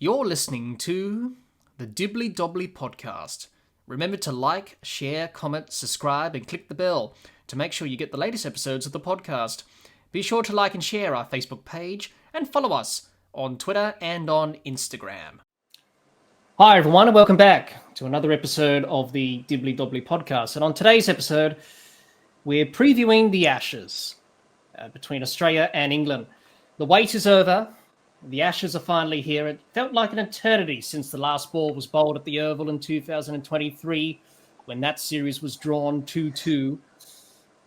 You're listening to the Dibbly Dobbly Podcast. Remember to like, share, comment, subscribe, and click the bell to make sure you get the latest episodes of the podcast. Be sure to like and share our Facebook page and follow us on Twitter and on Instagram. Hi everyone, and welcome back to another episode of the Dibbly Dobbly Podcast. And on today's episode, we're previewing the Ashes between Australia and England. The wait is over. The Ashes are finally here. It felt like an eternity since the last ball was bowled at the Oval in 2023 when that series was drawn 2-2.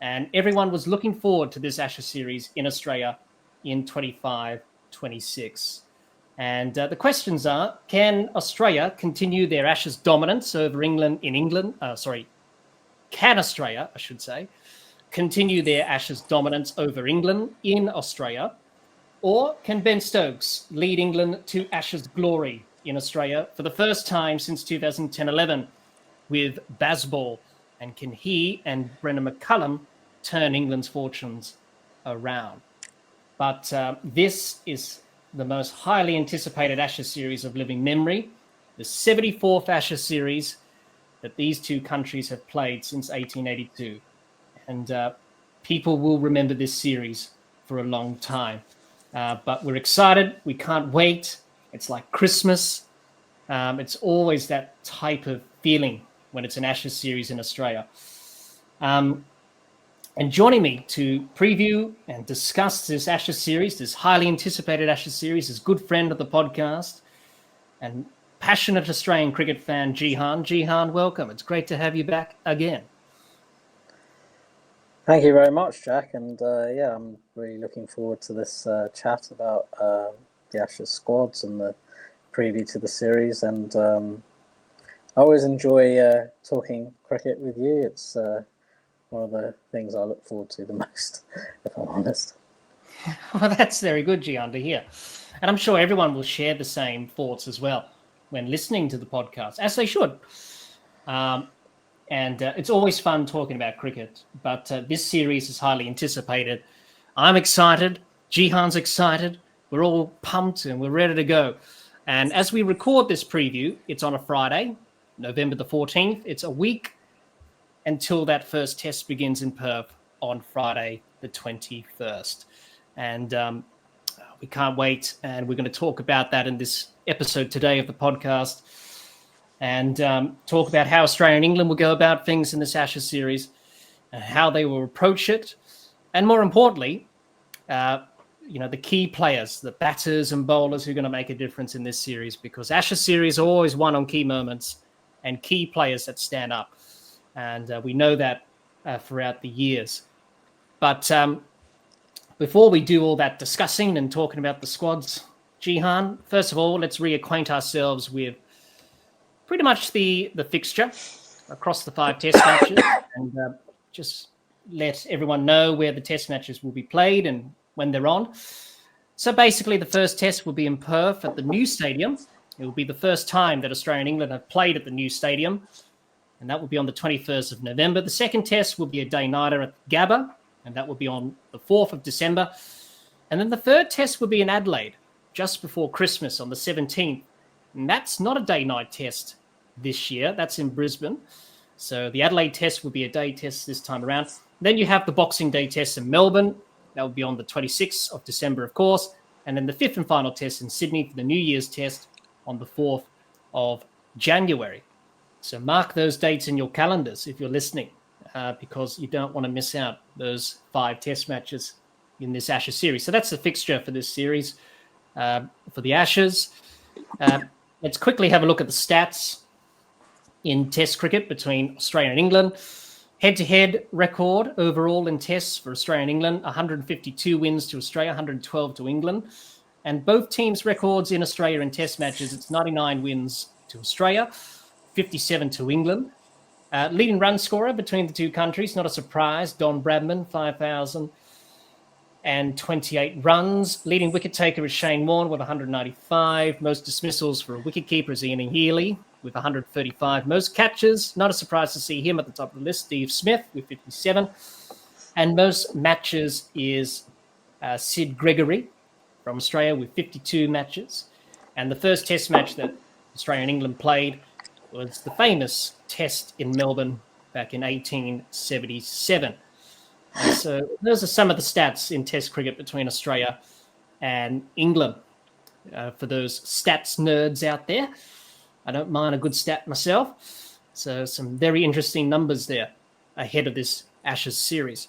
And everyone was looking forward to this Ashes series in Australia in 25-26. And the questions are, can Australia continue their Ashes dominance over England in England? Can Australia, I should say, continue their Ashes dominance over England in Australia? Or can Ben Stokes lead England to Ashes glory in Australia for the first time since 2010-11 with Bazball? And can he and Brendan McCullum turn England's fortunes around? But this is the most highly anticipated Ashes series of living memory, the 74th Ashes series that these two countries have played since 1882. And people will remember this series for a long time. But we're excited. We can't wait. It's like Christmas. It's always that type of feeling when it's an Ashes series in Australia. And joining me to preview and discuss this Ashes series, this highly anticipated Ashes series, is good friend of the podcast and passionate Australian cricket fan, Jihan. Jihan, welcome. It's great to have you back again. Thank you very much, Jack. And I'm really looking forward to this chat about the Ashes squads and the preview to the series. And I always enjoy talking cricket with you. It's one of the things I look forward to the most, if I'm honest. Well, that's very good, Gian, to hear. And I'm sure everyone will share the same thoughts as well when listening to the podcast, as they should. And it's always fun talking about cricket, but this series is highly anticipated. I'm excited. Jihan's excited. We're all pumped and we're ready to go. And as we record this preview, it's on a Friday, November the 14th. It's a week until that first test begins in Perth on Friday the 21st. And we can't wait. And we're going to talk about that in this episode today of the podcast. And talk about how Australia and England will go about things in this Ashes series and how they will approach it. And more importantly, the key players, the batters and bowlers who are going to make a difference in this series, because Ashes series are always won on key moments and key players that stand up. And we know that throughout the years. But before we do all that discussing and talking about the squads, Jihan, first of all, let's reacquaint ourselves with pretty much the fixture across the 5 test matches, and just let everyone know where the test matches will be played and when they're on. So basically, the first test will be in Perth at the new stadium. It will be the first time that Australia and England have played at the new stadium, and that will be on the 21st of November. The second test will be a day-nighter at Gabba, and that will be on the 4th of December. And then the third test will be in Adelaide, just before Christmas on the 17th. And that's not a day-night test this year. That's in Brisbane. So the Adelaide test will be a day test this time around. Then you have the Boxing Day test in Melbourne. That will be on the 26th of December, of course. And then the 5th and final test in Sydney for the New Year's test on the 4th of January. So mark those dates in your calendars if you're listening, because you don't want to miss out those 5 test matches in this Ashes series. So that's the fixture for this series for the Ashes. Let's quickly have a look at the stats in Test cricket between Australia and England. Head-to-head record overall in Tests for Australia and England, 152 wins to Australia, 112 to England. And both teams' records in Australia in Test matches, it's 99 wins to Australia, 57 to England. Leading run scorer between the two countries, not a surprise, Don Bradman, 5,028 runs. Leading wicket taker is Shane Warne with 195. Most dismissals for a wicket keeper is Ian Healy with 135. Most catches, not a surprise to see him at the top of the list, Steve Smith with 57. And most matches is Sid Gregory from Australia with 52 matches. And the first test match that Australia and England played was the famous test in Melbourne back in 1877. And so those are some of the stats in test cricket between Australia and England. For those stats nerds out there, I don't mind a good stat myself. So some very interesting numbers there ahead of this Ashes series.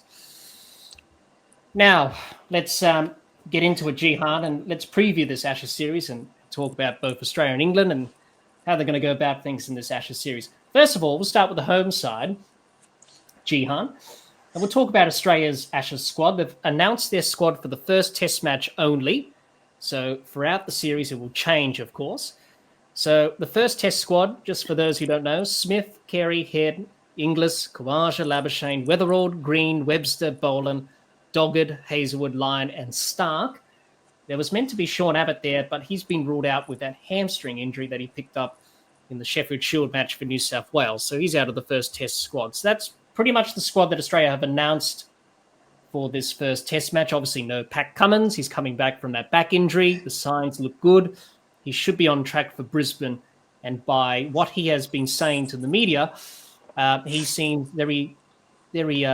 Now, let's get into it, Jihan, and let's preview this Ashes series and talk about both Australia and England and how they're going to go about things in this Ashes series. First of all, we'll start with the home side, Jihan, and we'll talk about Australia's Ashes squad. They've announced their squad for the first test match only. So throughout the series, it will change, of course. So the first test squad, just for those who don't know, Smith, Carey, Head, Inglis, Khawaja, Labuschagne, Weatherald, Green, Webster, Boland, Doggett, Hazelwood, Lyon, and Stark. There was meant to be Sean Abbott there, but he's been ruled out with that hamstring injury that he picked up in the Sheffield Shield match for New South Wales. So he's out of the first test squad. So that's pretty much the squad that Australia have announced for this first test match. Obviously, no Pat Cummins. He's coming back from that back injury. The signs look good. He should be on track for Brisbane. And by what he has been saying to the media, he seems very, very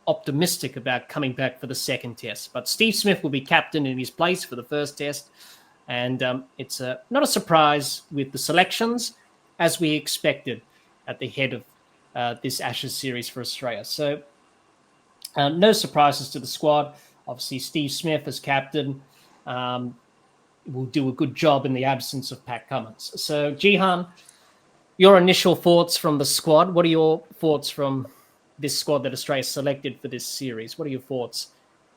optimistic about coming back for the second test. But Steve Smith will be captain in his place for the first test. And it's not a surprise with the selections, as we expected at the head of this Ashes series for Australia. So no surprises to the squad. Obviously, Steve Smith as captain will do a good job in the absence of Pat Cummins. So, Jihan, your initial thoughts from the squad. What are your thoughts from this squad that Australia selected for this series? What are your thoughts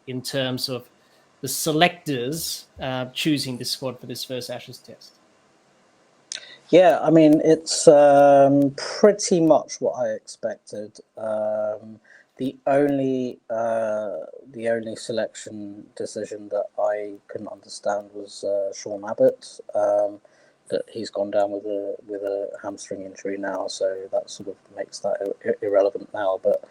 in terms of the selectors choosing this squad for this first Ashes test? Yeah, I mean, it's pretty much what I expected. The only selection decision that I couldn't understand was Sean Abbott. That he's gone down with a hamstring injury now, so that sort of makes that irrelevant now. But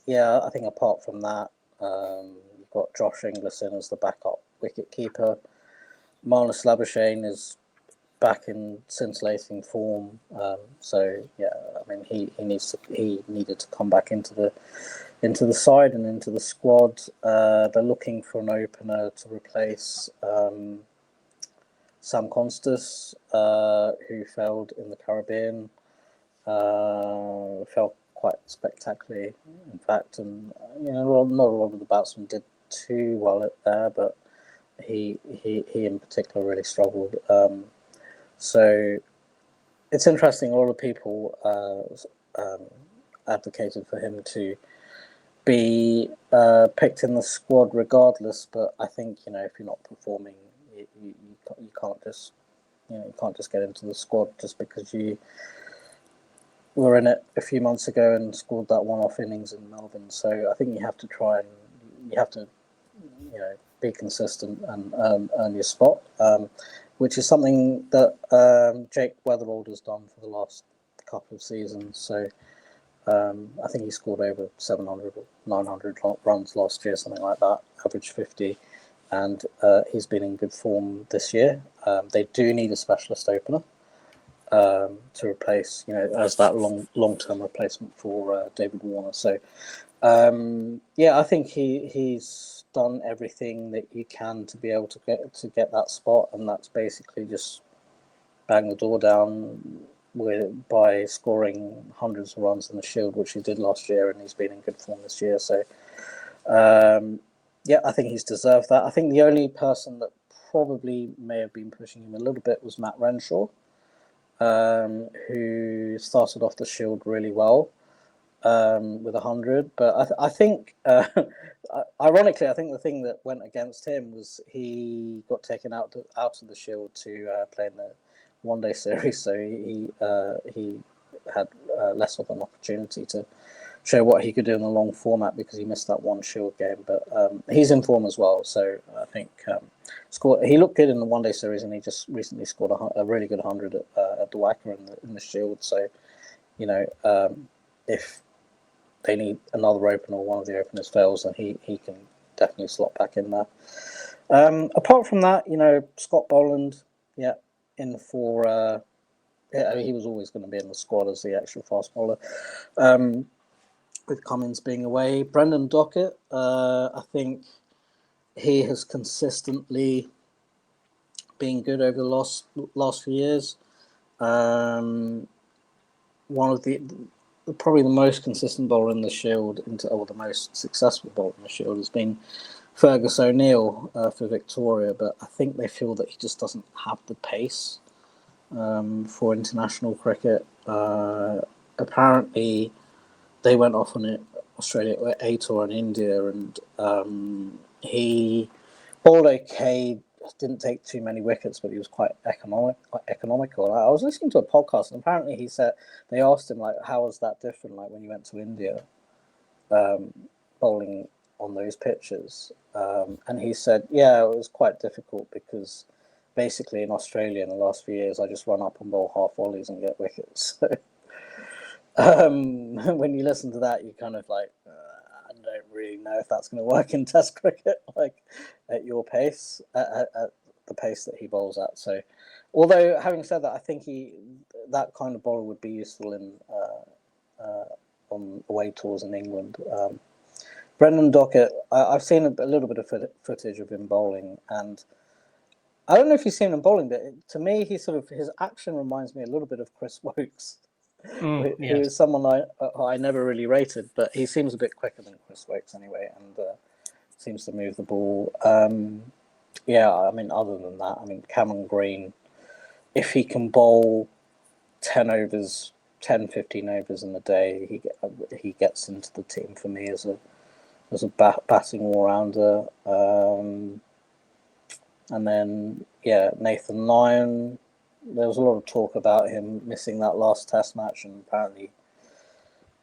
yeah, I think apart from that, you've got Josh Inglis in as the backup wicketkeeper. Marnus Labuschagne is back in scintillating form, so yeah, I mean he needed to come back into the side and into the squad. They're looking for an opener to replace Sam Constas, who failed in the Caribbean, fell quite spectacularly, in fact, and not a lot of the batsmen did too well there, but he in particular really struggled. So it's interesting. A lot of people advocated for him to be picked in the squad regardless. But I think if you're not performing, you can't just get into the squad just because you were in it a few months ago and scored that one-off innings in Melbourne. So I think you have to be consistent and earn your spot. Which is something that Jake Weatherald has done for the last couple of seasons. So I think he scored over 700 or 900 runs last year, something like that, average 50. And he's been in good form this year. They do need a specialist opener to replace, as that long-term replacement for David Warner. So, yeah, I think he's done everything that you can to be able to get that spot, and that's basically just bang the door down by scoring hundreds of runs in the Shield, which he did last year, and he's been in good form this year. So, yeah, I think he's deserved that. I think the only person that probably may have been pushing him a little bit was Matt Renshaw, who started off the Shield really well. With 100, but I think, ironically, I think the thing that went against him was he got taken out of the Shield to play in the one-day series, so he had less of an opportunity to show what he could do in the long format because he missed that one Shield game. But he's in form as well, so I think he looked good in the one-day series, and he just recently scored a really good 100 at the Wacker in the Shield. So, if they need another opener or one of the openers fails, then he can definitely slot back in there. Apart from that, Scott Boland, in for. He was always going to be in the squad as the extra fast bowler. With Cummins being away, Brendan Dockett, I think he has consistently been good over the last few years. One of probably the most consistent bowler in the Shield, or the most successful bowler in the Shield, has been Fergus O'Neill for Victoria, but I think they feel that he just doesn't have the pace for international cricket. Apparently, they went off on it, Australia A tour in India, and he bowled okay. Didn't take too many wickets, but he was quite economical. I was listening to a podcast, and apparently he said they asked him how was that different, when you went to India, bowling on those pitches, and he said, it was quite difficult because basically in Australia in the last few years I just run up and bowl half volleys and get wickets. So when you listen to that, you kind of I don't really know if that's going to work in Test cricket, at your pace, at the pace that he bowls at. So, although having said that, I think that kind of bowler would be useful in on away tours in England. Brendan Dockett, I've seen a little bit of footage of him bowling, and I don't know if you've seen him bowling, but to me, his action reminds me a little bit of Chris Wokes. Who is someone I never really rated, but he seems a bit quicker than Chris Wokes anyway, and seems to move the ball. Other than that, Cameron Green, if he can bowl 10 overs, 10, 15 overs in a day, he gets into the team for me as a batting all-rounder. And then, Nathan Lyon. There was a lot of talk about him missing that last Test match, and apparently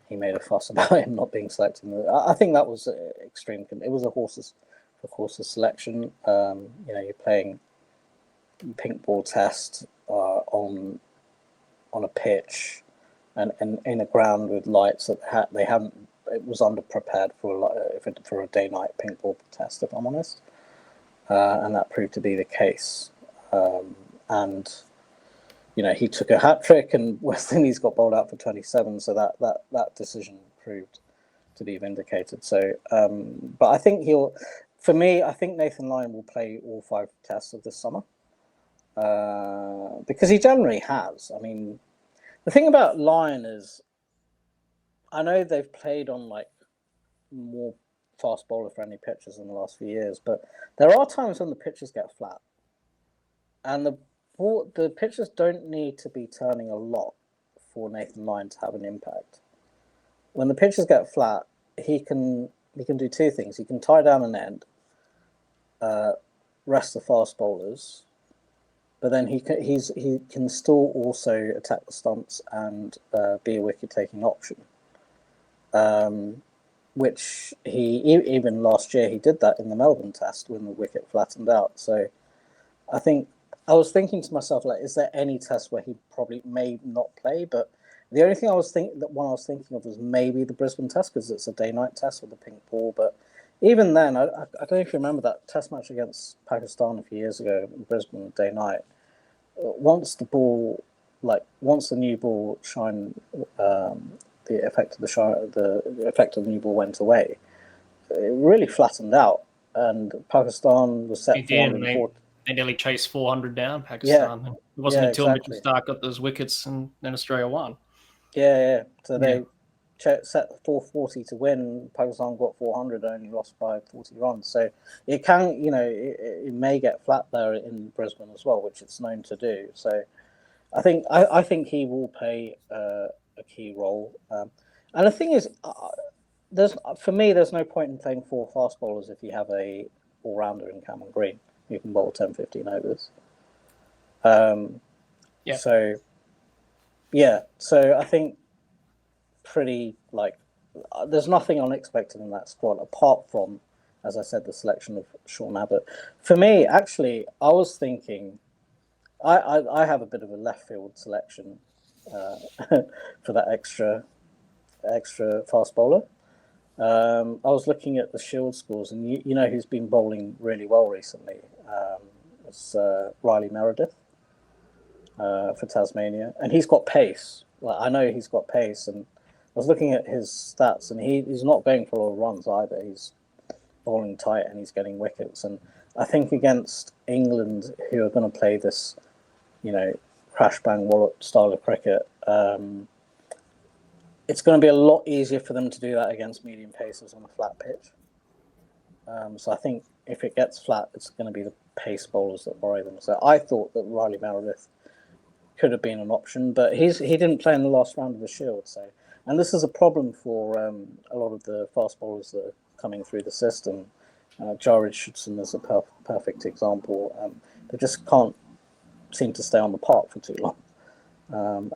he made a fuss about him not being selected. I think that was extreme. It was a horses selection. You're playing pink ball Test on a pitch and in a ground with lights that they haven't. It was underprepared for a day-night pink ball Test, if I'm honest, and that proved to be the case. He took a hat trick, and West Indies got bowled out for 27, so that decision proved to be vindicated. So, but I think I think Nathan Lyon will play all 5 Tests of this summer, because he generally has. The thing about Lyon is, I know they've played on more fast bowler-friendly pitches in the last few years, but there are times when the pitches get flat, and the pitches don't need to be turning a lot for Nathan Lyon to have an impact. When the pitches get flat, he can do 2 things. He can tie down an end, rest the fast bowlers, but then he can still also attack the stumps and be a wicket-taking option. Which even last year he did that in the Melbourne Test when the wicket flattened out. So I think I was thinking to myself, is there any Test where he probably may not play? But the only thing I was thinking of was maybe the Brisbane Test, because it's a day-night Test with the pink ball. But even then, I don't know if you remember that Test match against Pakistan a few years ago in Brisbane, day-night. Once the new ball shine, the effect of the new ball went away. It really flattened out, and Pakistan was set 440. They nearly chased 400 down, Pakistan. Yeah. It wasn't until Mitchell Starc got those wickets and then Australia won. Yeah. So they set 440 to win. Pakistan got 400, only lost by 40 runs. So it can, it may get flat there in Brisbane as well, which it's known to do. So I think he will play a key role. And the thing is, there's no point in playing 4 fast bowlers if you have a all-rounder in Cameron Green. You can bowl 10, 15 overs. So I think there's nothing unexpected in that squad apart from, as I said, the selection of Sean Abbott. For me, actually, I was thinking, I have a bit of a left field selection for that extra fast bowler. I was looking at the Shield scores, and you know who's been bowling really well recently? It's Riley Meredith for Tasmania, and he's got pace. Like, I know he's got pace, and I was looking at his stats, and he's not going for a lot of runs either. He's bowling tight, and he's getting wickets. And I think against England, who are going to play this, crash bang wallop style of cricket, it's going to be a lot easier for them to do that against medium paces on a flat pitch. So I think if it gets flat, it's going to be the pace bowlers that worry them. So I thought that Riley Meredith could have been an option, but he didn't play in the last round of the Shield. So, and this is a problem for a lot of the fast bowlers that are coming through the system. Jar Richardson is a perfect example. They just can't seem to stay on the park for too long.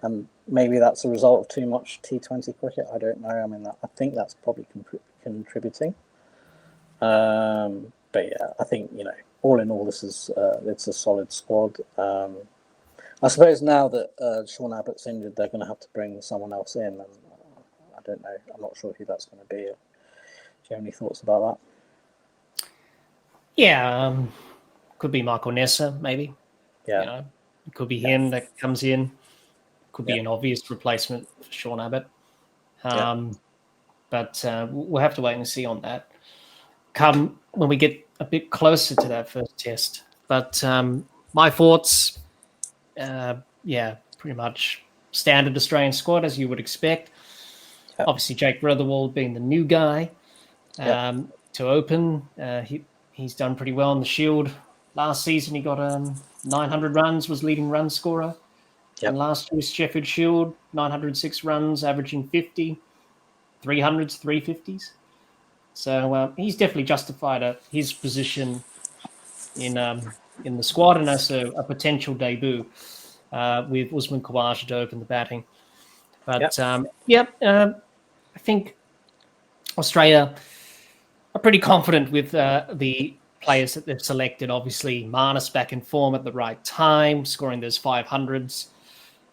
And maybe that's a result of too much T20 cricket. I don't know. I mean, I think that's probably contributing. But yeah, I think, all in all, this is it's a solid squad. I suppose now that Sean Abbott's injured, they're going to have to bring someone else in. And I don't know. I'm not sure who that's going to be. Do you have any thoughts about that? Yeah, could be Michael Nessa, maybe. Yeah. It could be him that comes in. Could be an obvious replacement for Sean Abbott. But we'll have to wait and see on that. Come when we get a bit closer to that first test. But my thoughts, pretty much standard Australian squad, as you would expect. Yep. Obviously, Jake Rotherwald being the new guy to open. He's done pretty well in the Shield. Last season, he got 900 runs, was leading run scorer. Yep. And last year's Sheffield Shield, 906 runs, averaging 50, 300s, 350s. So he's definitely justified his position in the squad, and also a potential debut with Usman Khawaja to open the batting. But I think Australia are pretty confident with the players that they've selected. Obviously, Marnus back in form at the right time, scoring those 500s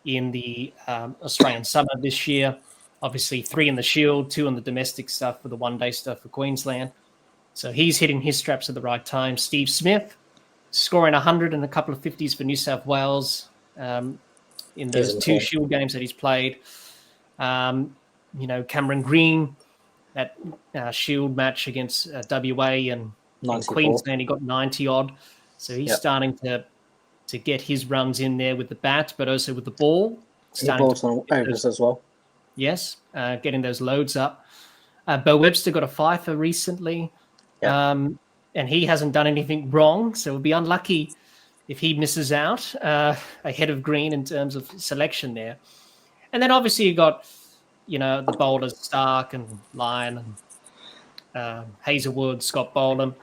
in the Australian summer this year. Obviously, 3 in the Shield, 2 in the domestic stuff for the one-day stuff for Queensland. So he's hitting his straps at the right time. Steve Smith scoring 100 and a couple of 50s for New South Wales in those 2 Shield games that he's played. Cameron Green, that Shield match against WA and Queensland, he got 90-odd. So he's starting to get his runs in there with the bat, but also with the ball. He balls on overs as well. Yes, getting those loads up. Bo Webster got a fifer recently, and he hasn't done anything wrong, so it would be unlucky if he misses out ahead of Green in terms of selection there. And then obviously you got, the bowlers Stark and Lyon and Hazelwood, Scott Boland.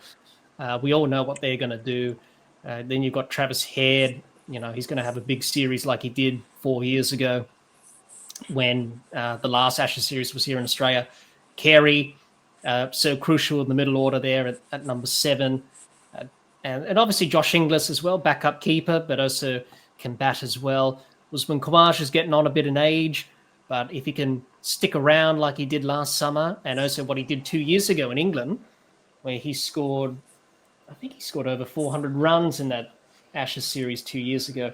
We all know what they're going to do. Then you've got Travis Head. He's going to have a big series like he did 4 years ago when the last Ashes series was here in Australia. Carey, so crucial in the middle order there at number 7. And obviously Josh Inglis as well, backup keeper, but also can bat as well. Usman Khawaja is getting on a bit in age, but if he can stick around like he did last summer, and also what he did 2 years ago in England, where he scored over 400 runs in that Ashes series 2 years ago.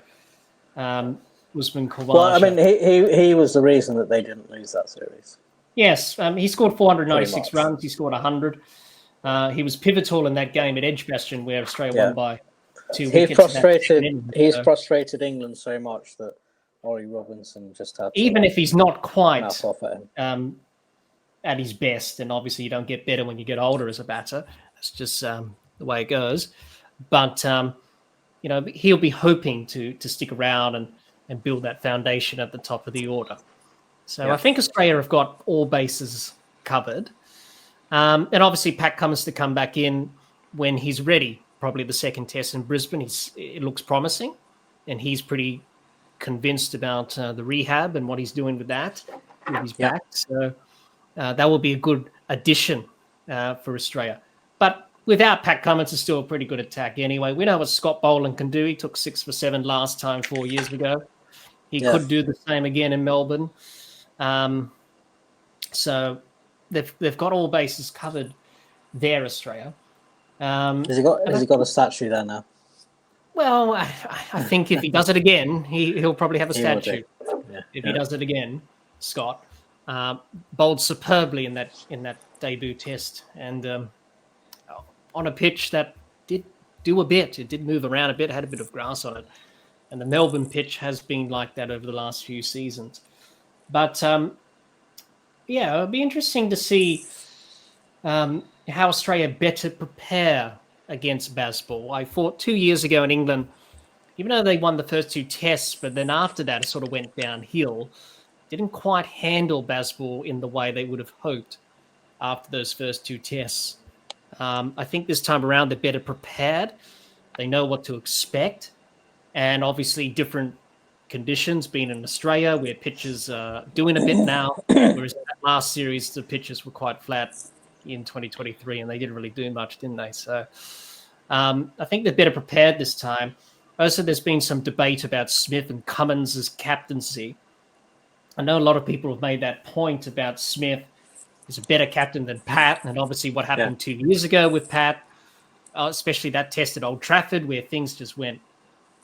Usman Khawaja. Well, I mean, he was the reason that they didn't lose that series. Yes, he scored 496 runs. He scored 100. He was pivotal in that game at Edgbaston where Australia won by 2 wickets. He's frustrated England so much that Ollie Robinson just had to... Even if he's not quite at his best, and obviously you don't get better when you get older as a batter. That's just the way it goes. But, he'll be hoping to stick around and build that foundation at the top of the order. So I think Australia have got all bases covered. And obviously Pat Cummins to come back in when he's ready, probably the second test in Brisbane. It looks promising, and he's pretty convinced about the rehab and what he's doing with that with his back. So that will be a good addition for Australia. But without Pat Cummins, it's still a pretty good attack anyway. We know what Scott Boland can do. He took 6 for 7 last time 4 years ago. He could do the same again in Melbourne. they've got all bases covered there, Australia. Has he got a statue there now? Well, I think if he does it again, he'll probably have a statue. If he does it again, Scott bowled superbly in that debut test, and on a pitch that did do a bit. It did move around a bit, had a bit of grass on it, and the Melbourne pitch has been like that over the last few seasons. But it'll be interesting to see how Australia better prepare against Bazball. I thought 2 years ago in England, even though they won the first 2 tests, but then after that it sort of went downhill, didn't quite handle Bazball in the way they would have hoped after those first 2 tests. I think this time around they're better prepared. They know what to expect. And obviously different conditions, being in Australia where pitches are doing a bit now, whereas in that last series the pitches were quite flat in 2023 and they didn't really do much, didn't they? So I think they're better prepared this time. Also, there's been some debate about Smith and Cummins' captaincy. I know a lot of people have made that point about Smith is a better captain than Pat, and obviously what happened 2 years ago with Pat, especially that test at Old Trafford where things just went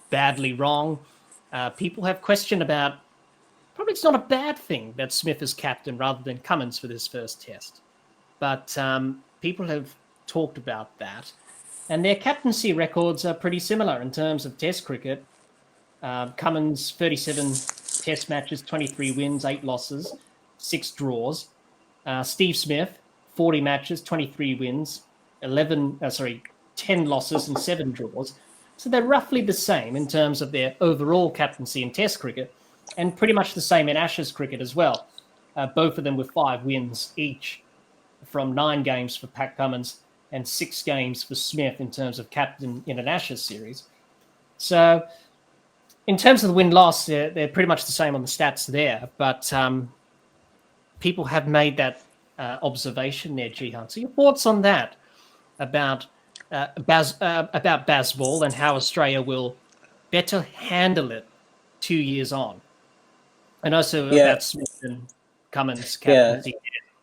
badly wrong. People have questioned about, probably it's not a bad thing that Smith is captain rather than Cummins for this first test. But people have talked about that. And their captaincy records are pretty similar in terms of test cricket. Cummins, 37 test matches, 23 wins, 8 losses, 6 draws. Steve Smith, 40 matches, 23 wins, 10 losses and 7 draws. So they're roughly the same in terms of their overall captaincy in test cricket, and pretty much the same in Ashes cricket as well. Both of them with 5 wins each from 9 games for Pat Cummins and 6 games for Smith in terms of captain in an Ashes series. So in terms of the win-loss, they're pretty much the same on the stats there, but people have made that observation there, Jihan. So your thoughts on that about Bazball and how Australia will better handle it 2 years on, and also about Smith and Cummins' captaincy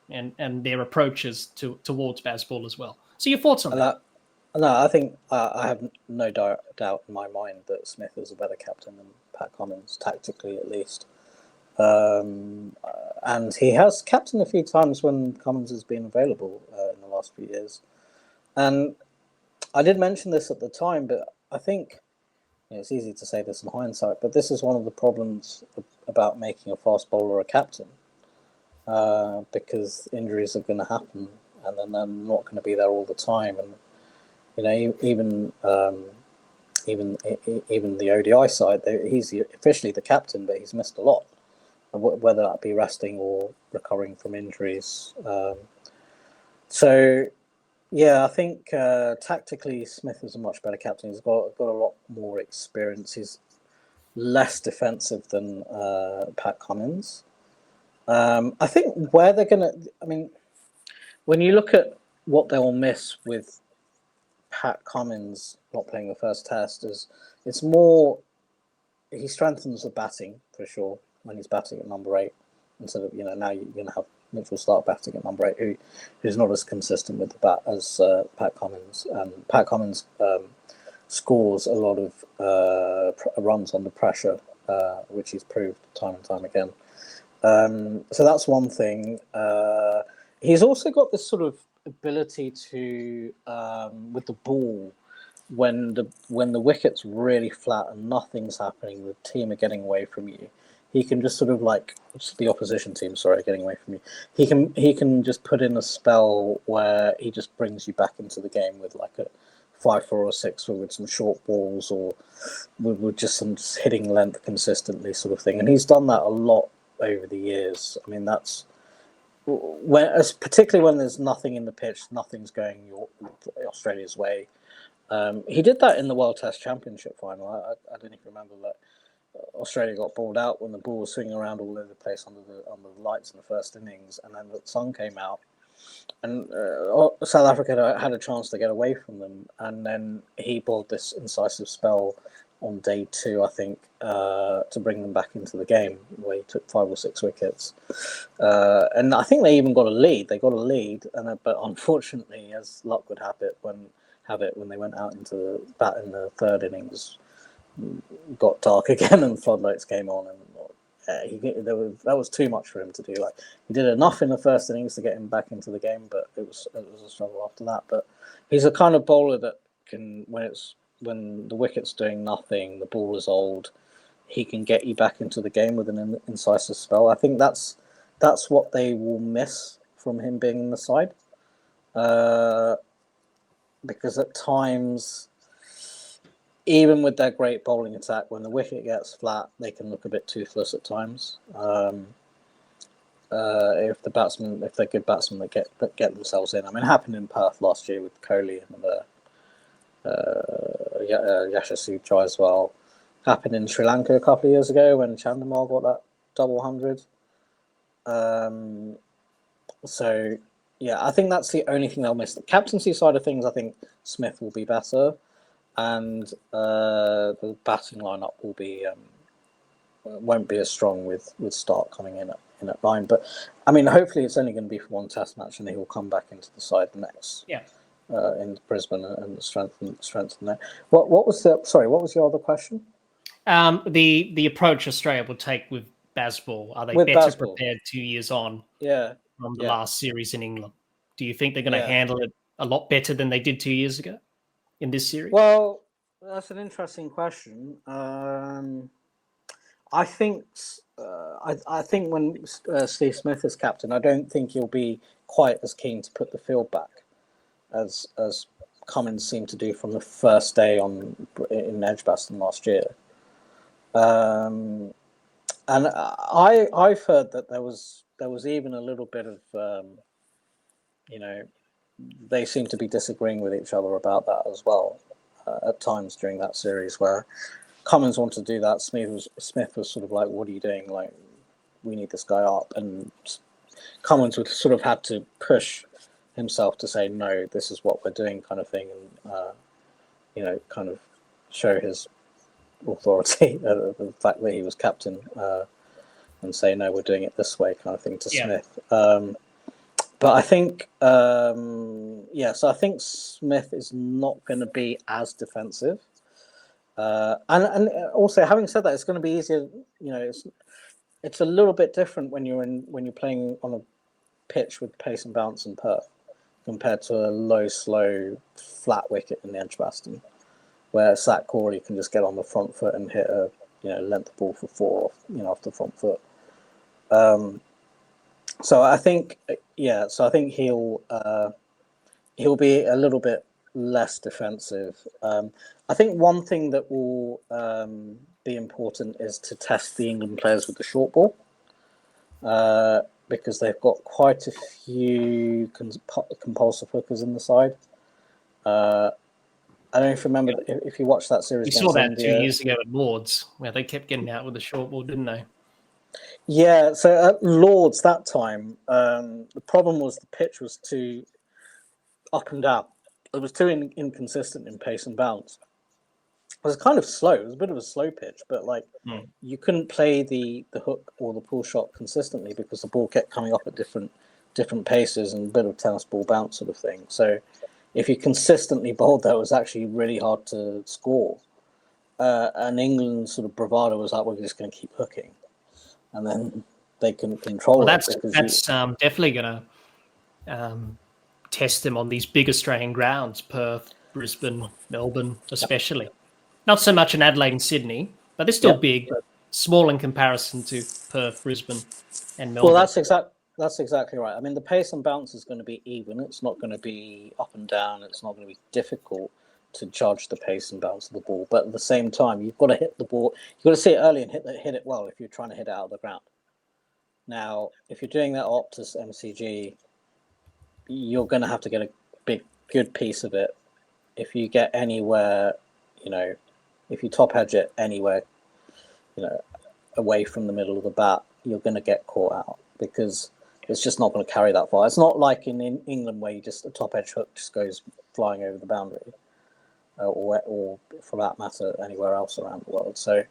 and their approaches towards Bazball as well. So your thoughts on that? No, I think I have no doubt in my mind that Smith is a better captain than Pat Cummins, tactically at least. And he has captained a few times when Cummins has been available in the last few years. And I did mention this at the time, but I think it's easy to say this in hindsight, but this is one of the problems about making a fast bowler a captain, because injuries are going to happen, and then they're not going to be there all the time. And even the ODI side, he's officially the captain, but he's missed a lot, whether that be resting or recovering from injuries. I think tactically Smith is a much better captain. He's got a lot more experience. He's less defensive than Pat Cummins. I think where they're going to... when you look at what they'll miss with Pat Cummins not playing the first test, it's more... He strengthens the batting, for sure, when he's batting at number 8. Instead of, now you're going to have Mitchell Starc batting at number 8, who's not as consistent with the bat as Pat Cummins. Pat Cummins scores a lot of runs under pressure, which he's proved time and time again. So that's one thing. He's also got this sort of ability to, with the ball, when the wicket's really flat and nothing's happening, the team are getting away from you, he can just sort of the opposition team, getting away from you. He can just put in a spell where he just brings you back into the game with like a 5-4 or 6 with some short balls or with just some hitting length consistently sort of thing. And he's done that a lot over the years. That's particularly when there's nothing in the pitch, nothing's going Australia's way. He did that in the World Test Championship final. I don't even remember that. Australia got balled out when the ball was swinging around all over the place under the lights in the first innings, and then the sun came out, and South Africa had a chance to get away from them, and then he bowled this incisive spell on day 2, I think, to bring them back into the game, where he took 5 or 6 wickets. And I think they even got a lead. They got a lead, but unfortunately, as luck would have it, when they went out into the bat in the 3rd innings, got dark again and floodlights came on, and that was too much for him to do. Like, he did enough in the 1st innings to get him back into the game, but it was a struggle after that. But he's a kind of bowler that can, when the wicket's doing nothing, the ball is old, he can get you back into the game with an incisive spell. I think that's what they will miss from him being in the side, because at times, even with their great bowling attack, when the wicket gets flat, they can look a bit toothless at times. If they're good batsmen that get themselves in. I mean, it happened in Perth last year with Kohli and Yashasri Jaiswal. Happened in Sri Lanka a couple of years ago when Chandimal got that double 100. So, yeah, I think that's the only thing they'll miss. The captaincy side of things, I think Smith will be better, and the batting lineup won't be as strong with Stark coming in at 9. But I mean, hopefully it's only going to be for one Test match, and he will come back into the side the next. Yeah. In Brisbane and strengthen that. What was your other question? The approach Australia will take with Bazball. Are they better prepared 2 years on? Yeah. From the last series in England, do you think they're going to handle it a lot better than they did 2 years ago in this series? Well, that's an interesting question. I think when Steve Smith is captain, I don't think he'll be quite as keen to put the field back as Cummins seemed to do from the first day in Edgbaston last year. And I've heard that there was even a little bit of they seem to be disagreeing with each other about that as well at times during that series, where Cummins wanted to do that. Smith was sort of like, what are you doing? Like, we need this guy up. And Cummins would sort of had to push himself to say, no, this is what we're doing, kind of thing. And, kind of show his authority, the fact that he was captain, and say, no, we're doing it this way, kind of thing, to Smith. But I think, so I think Smith is not going to be as defensive. And also, having said that, it's going to be easier. It's a little bit different when you're playing on a pitch with pace and bounce in Perth compared to a low, slow, flat wicket in the Edgbaston, where Zach Corley can just get on the front foot and hit a length ball for 4 off the front foot. So I think he'll be a little bit less defensive. I think one thing that will be important is to test the England players with the short ball, because they've got quite a few compulsive hookers in the side. I don't know if you remember if you watched that series. You saw that India 2 years ago at Lords, where they kept getting out with the short ball, didn't they? Yeah, so at Lords that time, the problem was the pitch was too up and down. It was too inconsistent in pace and bounce. It was kind of slow. It was a bit of a slow pitch, but you couldn't play the hook or the pull shot consistently because the ball kept coming up at different paces and a bit of tennis ball bounce sort of thing. So if you consistently bowled that, it was actually really hard to score. And England's sort of bravado was like, we're just going to keep hooking. And then they can control it. That's definitely going to test them on these big Australian grounds, Perth, Brisbane, Melbourne, especially. Yep. Not so much in Adelaide and Sydney, but they're still big, but small in comparison to Perth, Brisbane, and Melbourne. Well, that's exactly right. I mean, the pace and bounce is going to be even. It's not going to be up and down. It's not going to be difficult to judge the pace and bounce of the ball. But at the same time, you've got to hit the ball. You've got to see it early and hit it well if you're trying to hit it out of the ground. Now, if you're doing that Optus MCG, you're going to have to get a good piece of it. If you get anywhere, if you top edge it anywhere, away from the middle of the bat, you're going to get caught out because it's just not going to carry that far. It's not like in England where you just a top edge hook just goes flying over the boundary. or for that matter, anywhere else around the world. So,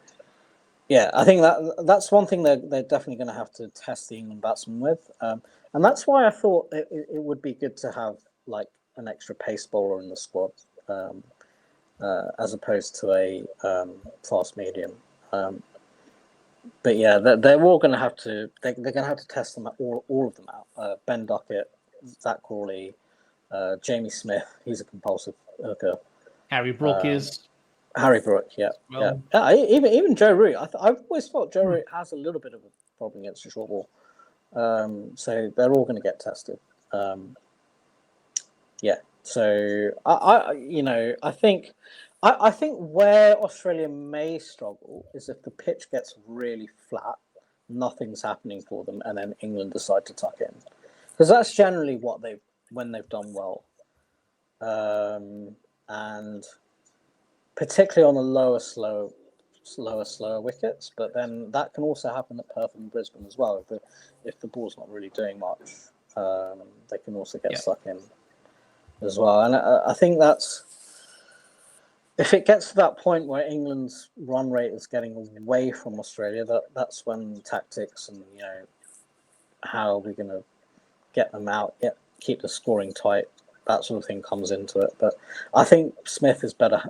yeah, I think that's one thing they're definitely going to have to test the England batsmen with. And that's why I thought it would be good to have like an extra pace bowler in the squad, as opposed to a fast medium. But yeah, they're all going to have to. They're going to have to test them all of them out. Ben Duckett, Zach Crawley, Jamie Smith. He's a compulsive hooker. Harry Brook is. Harry Brook, yeah. Even Joe Root. I've always thought Joe Root has a little bit of a problem against the short ball. So they're all going to get tested. So I think where Australia may struggle is if the pitch gets really flat, nothing's happening for them, and then England decide to tuck in, because that's generally when they've done well, and particularly on the lower, slower wickets. But then that can also happen at Perth and Brisbane as well. If the ball's not really doing much, they can also get stuck in as well. And I think that's, if it gets to that point where England's run rate is getting away from Australia, that's when tactics and how are we going to get them out, keep the scoring tight, that sort of thing comes into it. But I think Smith is better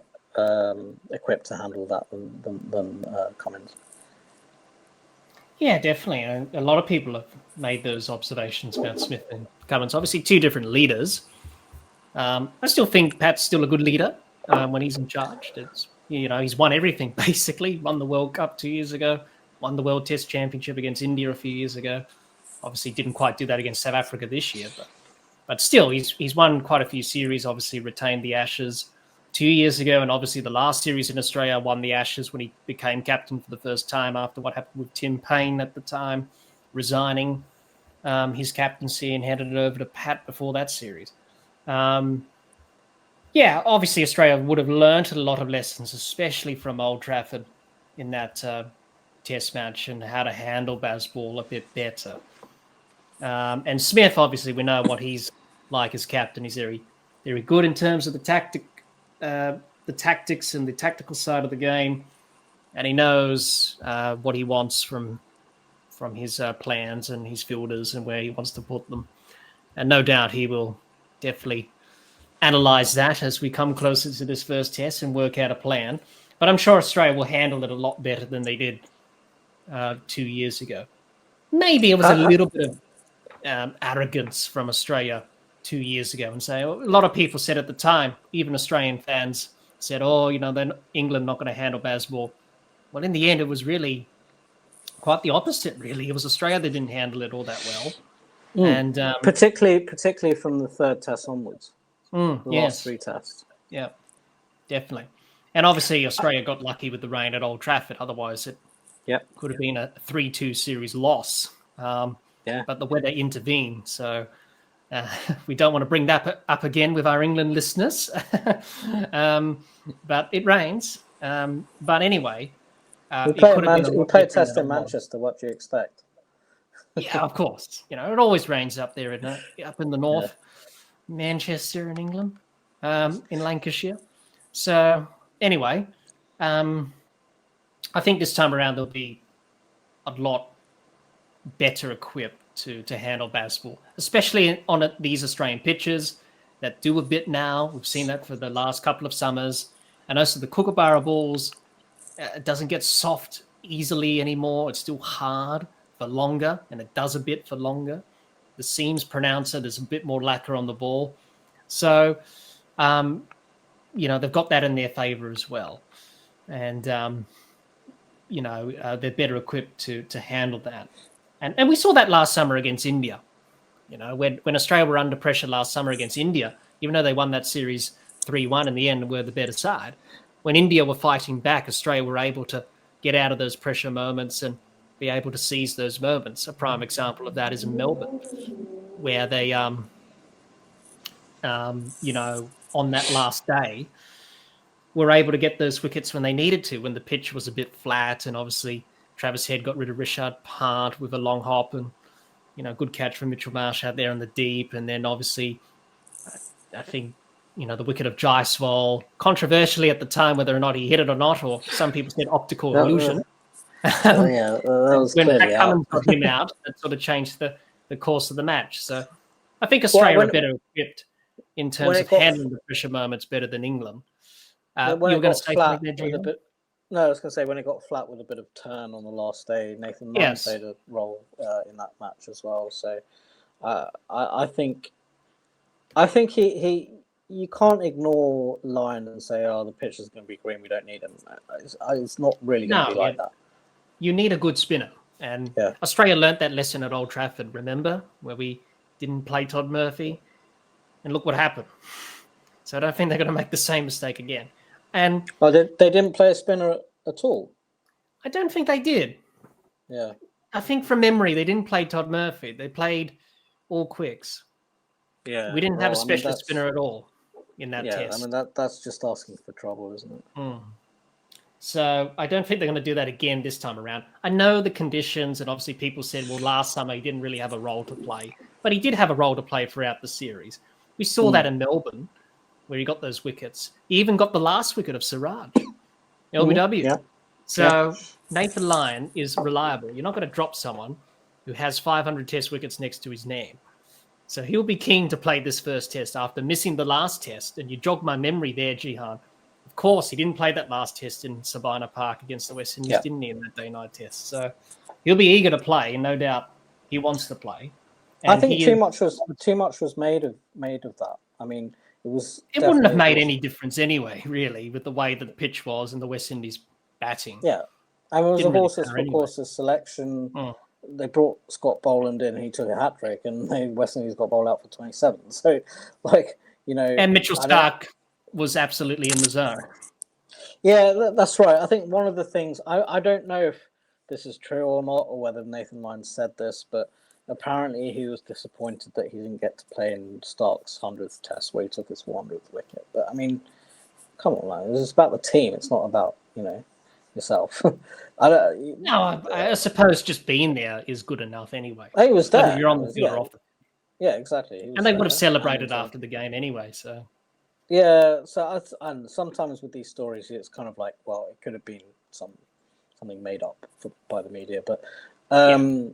equipped to handle that than Cummins. Yeah, definitely. And a lot of people have made those observations about Smith and Cummins. Obviously, two different leaders. I still think Pat's still a good leader when he's in charge. He's won everything, basically. Won the World Cup 2 years ago, won the World Test Championship against India a few years ago. Obviously, didn't quite do that against South Africa this year, but still, he's won quite a few series, obviously retained the Ashes 2 years ago, and obviously the last series in Australia won the Ashes when he became captain for the first time after what happened with Tim Payne at the time, resigning his captaincy and handed it over to Pat before that series. Obviously Australia would have learnt a lot of lessons, especially from Old Trafford in that test match, and how to handle Bazball a bit better. And Smith, obviously, we know what he's like as captain. He's very, very good in terms of the tactics and the tactical side of the game, and he knows what he wants from his plans and his fielders and where he wants to put them. And no doubt he will definitely analyze that as we come closer to this first test and work out a plan. But I'm sure Australia will handle it a lot better than they did 2 years ago. Maybe it was a little bit of arrogance from Australia 2 years ago, and say a lot of people said at the time, even Australian fans said, then England not going to handle Bazball. Well, in the end, it was really quite the opposite. Really, it was Australia that didn't handle it all that well, and particularly from the third test onwards. Last three tests. Yeah, definitely. And obviously Australia got lucky with the rain at Old Trafford. Otherwise, it could have been a 3-2 series loss. But the weather intervened. So we don't want to bring that up again with our England listeners. But it rains. But anyway. We play a test in Manchester. What do you expect? Yeah, of course. It always rains up there, up in the north. Manchester in England, in Lancashire. So anyway, I think this time around they'll be a lot better equipped to handle Bazball, especially on these Australian pitches that do a bit now. We've seen that for the last couple of summers. And also the Kookaburra balls, it doesn't get soft easily anymore. It's still hard for longer, and it does a bit for longer. The seams pronouncer, there's a bit more lacquer on the ball. So, they've got that in their favor as well. And, they're better equipped to handle that. And we saw that last summer against India. When Australia were under pressure last summer against India, even though they won that series 3-1 in the end and were the better side, when India were fighting back, Australia were able to get out of those pressure moments and be able to seize those moments. A prime example of that is in Melbourne, where they, on that last day, were able to get those wickets when they needed to, when the pitch was a bit flat. And obviously Travis Head got rid of Richard Pant with a long hop, and, good catch from Mitchell Marsh out there in the deep. And then obviously I think the wicket of Jaiswal, controversially at the time whether or not he hit it or not, or some people said optical illusion. That was when clearly Pat out. Cummins got him out, that sort of changed the course of the match. So I think Australia are better equipped in terms of handling the pressure moments better than England. You were going to say something there, Gian? No, I was going to say when it got flat with a bit of turn on the last day, Nathan Lyon played a role in that match as well. So I think he you can't ignore Lyon and say, oh, the pitch is going to be green, we don't need him. It's not really going to be like that. You need a good spinner. And Australia learnt that lesson at Old Trafford, remember, where we didn't play Todd Murphy? And look what happened. So I don't think they're going to make the same mistake again. And they didn't play a spinner at all? I don't think they did. Yeah. I think from memory, they didn't play Todd Murphy. They played all quicks. Yeah. We didn't have a special spinner at all in that test. I mean, that's just asking for trouble, isn't it? Mm. So I don't think they're going to do that again this time around. I know the conditions, and obviously people said, well, last summer he didn't really have a role to play. But he did have a role to play throughout the series. We saw that in Melbourne, where he got those wickets. He even got the last wicket of Siraj, LBW. Yeah. So Nathan Lyon is reliable. You're not going to drop someone who has 500 test wickets next to his name. So he'll be keen to play this first test after missing the last test. And you jog my memory there, Jihan. Of course, he didn't play that last test in Sabina Park against the West Indies, didn't he, in that day-night test? So he'll be eager to play, and no doubt he wants to play. And I think too much was made of that. I mean, it wouldn't have made any difference anyway, really, with the way that the pitch was and the West Indies batting. Yeah, I mean, it was a horses for courses selection. They brought Scott Boland in, he took a hat trick, and the West Indies got bowled out for 27. So, and Mitchell Starc was absolutely in the zone. Yeah, that's right. I think one of the things I don't know if this is true or not, or whether Nathan Lyon said this, but apparently he was disappointed that he didn't get to play in Stark's 100th test where he took his 100th wicket. But I mean, come on, man. It's about the team. It's not about, yourself. I suppose just being there is good enough anyway. He was there. Whether you're on the field or off the field. Yeah, exactly. And they would have celebrated after the game anyway, so. Yeah, and sometimes with these stories, it's kind of like, well, it could have been something made up by the media. But, so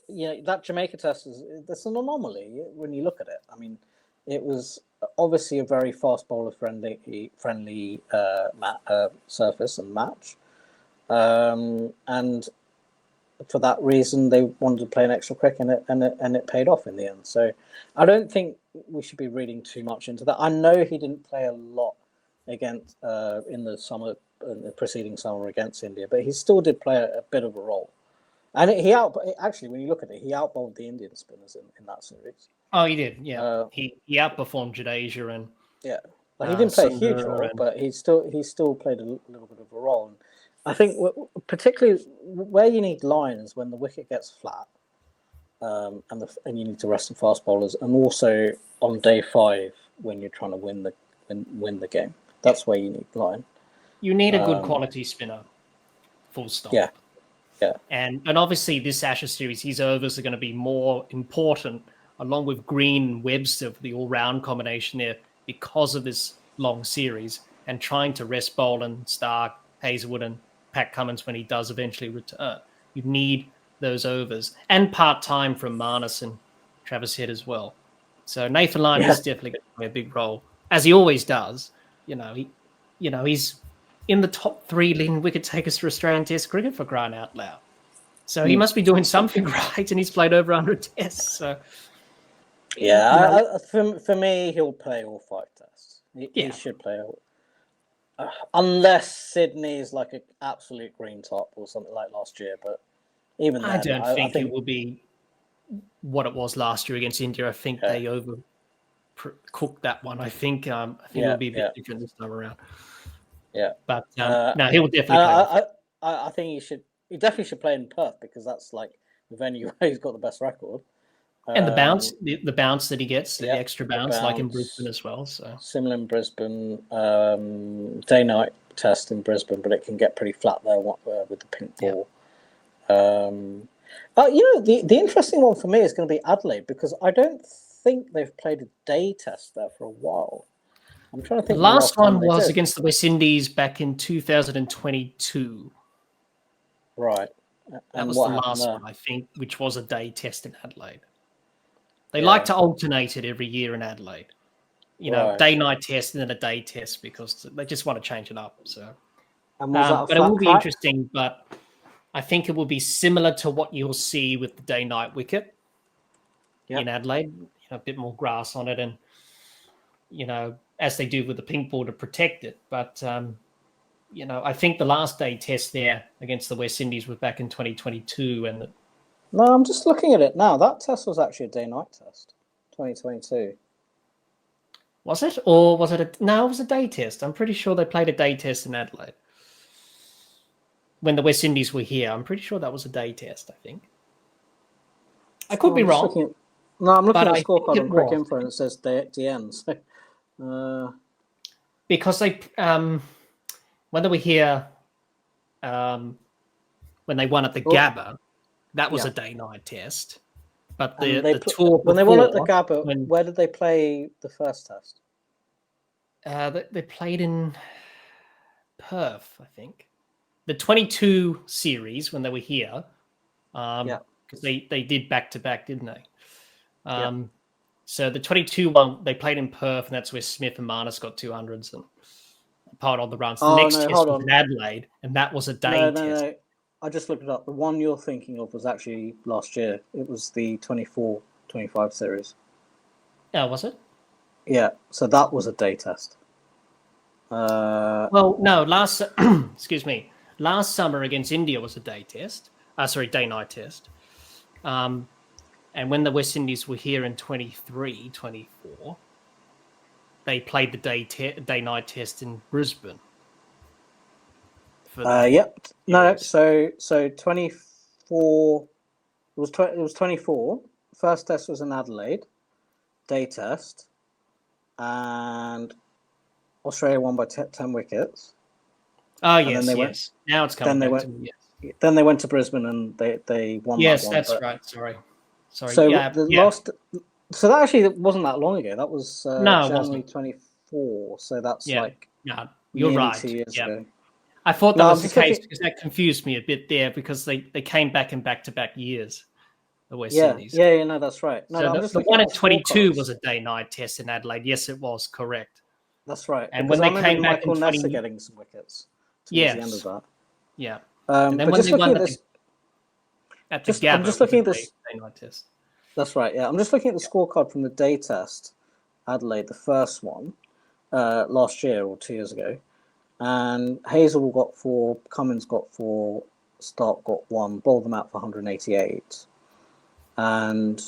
that Jamaica test that's an anomaly when you look at it. I mean, it was obviously a very fast bowler friendly surface and match, and for that reason they wanted to play an extra cricket, and it paid off in the end. So I don't think we should be reading too much into that. I know he didn't play a lot against in the preceding summer against India, but he still did play a bit of a role. And actually, when you look at it, he outbowled the Indian spinners in that series. Oh, he did, yeah. He outperformed Jadeja and he didn't play a huge role, but he still played a little bit of a role. And I think particularly where you need Lyon is when the wicket gets flat, and you need to rest the fast bowlers, and also on day 5 when you're trying to win the game. That's where you need Lyon. You need a good quality spinner. Full stop. Yeah. Yeah. And obviously this Ashes series, his overs are going to be more important, along with Green and Webster for the all-round combination there, because of this long series, and trying to rest Boland, Starc, Hazelwood, and Pat Cummins when he does eventually return. You need those overs, and part-time from Marnus and Travis Head as well. So Nathan Lyon is definitely going to play a big role, as he always does. He's in the top 3 leading wicket takers for Australian Test cricket, for crying out loud. So he must be doing something right, and he's played over 100 tests. So, for me, he'll play all 5 tests. He should play all. Unless Sydney is like an absolute green top or something like last year, but even then, I don't think it will be what it was last year against India. I think they overcooked that one. I think it'll be a bit different this time around. Yeah, but no, he will definitely play. I think he definitely should play in Perth, because that's like the venue where he's got the best record. And the bounce, the bounce that he gets, the extra bounce, like in Brisbane as well. So similar in Brisbane, day-night test in Brisbane, but it can get pretty flat there with the pink ball. But the interesting one for me is going to be Adelaide, because I don't think they've played a day test there for a while. I'm trying to think. The last time one they was did. against the West Indies back in 2022. Right. That And was what the happened last there? one, I think, which was a day test in Adelaide. They Yeah. like to alternate it every year in Adelaide. You know, Right. day-night test and then a day test because they just want to change it up. So, And was that a but it flat will be track? interesting. But I think it will be similar to what you'll see with the day-night wicket in Adelaide. You know, a bit more grass on it, and you know, as they do with the pink ball to protect it. But you know, I think the last day test there against the West Indies was back in 2022, and No, I'm just looking at it now. That test was actually a day-night test, 2022. was it, or was it no? It was a day test. I'm pretty sure they played a day test in Adelaide when the West Indies were here. I'm pretty sure that was a day test. I think I could be wrong. I'm looking but at I the scorecard think on it Crick was. Info and it says day at the end. So, Because they when they were here when they won at the Gabba, that was a day-night test. But the tour when they won at the before, Gabba, where did they play the first test? they played in Perth, I think. The 22 series when they were here, because they did back-to-back, didn't they? So the 22 one, they played in Perth, and that's where Smith and Marnus got 200s and piled on the runs. The next test was in Adelaide, and that was a day test. No. I just looked it up. The one you're thinking of was actually last year. It was the 24-25 series. Oh, was it? Yeah, so that was a day test. Well, no, excuse me. Last summer against India was a day test. Day-night test. And when the West Indies were here in 23, 24, they played the day-night test in Brisbane. Yep. No, so 24 it was 24. First test was in Adelaide, day test, and Australia won by 10 wickets. Oh, yes. Now it's coming back to me. Yes. Then they went to Brisbane and they won. Yes, that one, that's right. Sorry. So so that actually wasn't that long ago. That was January 24. So that's you're right. 2 years ago. I thought that was the case because that confused me a bit there because they came back in back-to-back years, the West Indies. Yeah, no, that's right. No, so the one in 22 was a day-night test in Adelaide. Yes, it was, correct. That's right. And when they came back Michael in Nessa getting some wickets towards the end of that. Yeah. And then when they won at the Gabba, I'm just looking at this day-night test. That's right, yeah. I'm just looking at the scorecard from the day test, Adelaide, the first one, last year or 2 years ago. And Hazel got 4, Cummins got 4, Stark got 1, bowled them out for 188. And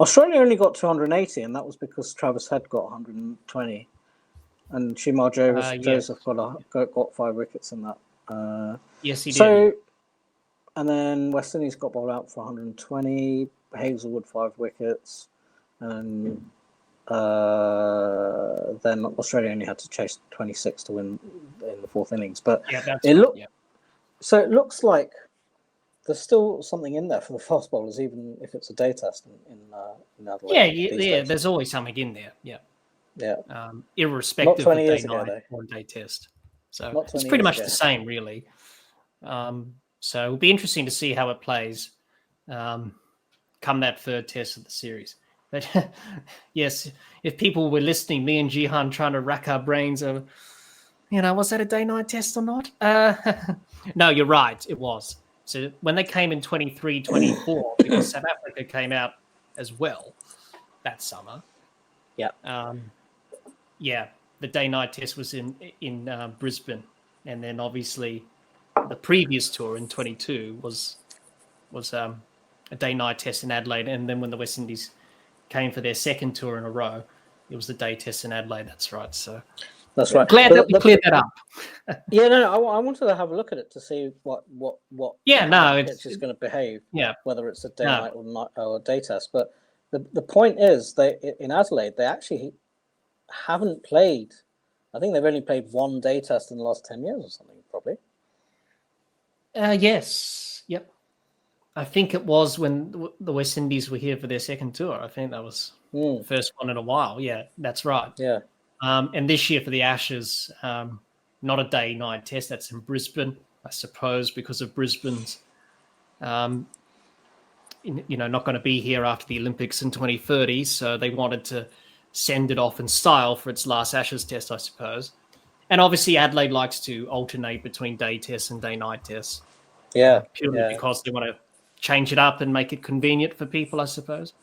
Australia only got 280, and that was because Travis Head got 120. And Shimar Joseph got 5 wickets in that. Yes, he did. And then West Indies got bowled out for 120, Hazelwood 5 wickets, and then Australia only had to chase 26 to win in the 4th innings. But so it looks like there's still something in there for the fast bowlers, even if it's a day test in Adelaide. Yeah. There's always something in there. Yeah. Irrespective of day night or day test. So it's pretty much the same, really. So it'll be interesting to see how it plays come that 3rd test of the series. But yes, if people were listening, me and Jihan trying to rack our brains over, was that a day-night test or not? No, you're right. It was. So when they came in 23, 24, because South Africa came out as well that summer. Yeah. The day-night test was in Brisbane. And then obviously the previous tour in 22 was a day-night test in Adelaide. And then when the West Indies came for their 2nd tour in a row, it was the day test in Adelaide. That's right. So that's right. Glad that we cleared that up. I wanted to have a look at it to see what pitch is going to behave. Yeah, whether it's a day night or not or a day test. But the point is, in Adelaide they actually haven't played. I think they've only played 1 day test in the last 10 years or something, probably. Yes. Yep. I think it was when the West Indies were here for their second tour. I think that was the first one in a while. Yeah, that's right. Yeah. And this year for the Ashes, not a day-night test. That's in Brisbane, I suppose, because of Brisbane's, not going to be here after the Olympics in 2030. So they wanted to send it off in style for its last Ashes test, I suppose. And obviously Adelaide likes to alternate between day tests and day-night tests. Yeah. Purely because they want to change it up and make it convenient for people, I suppose.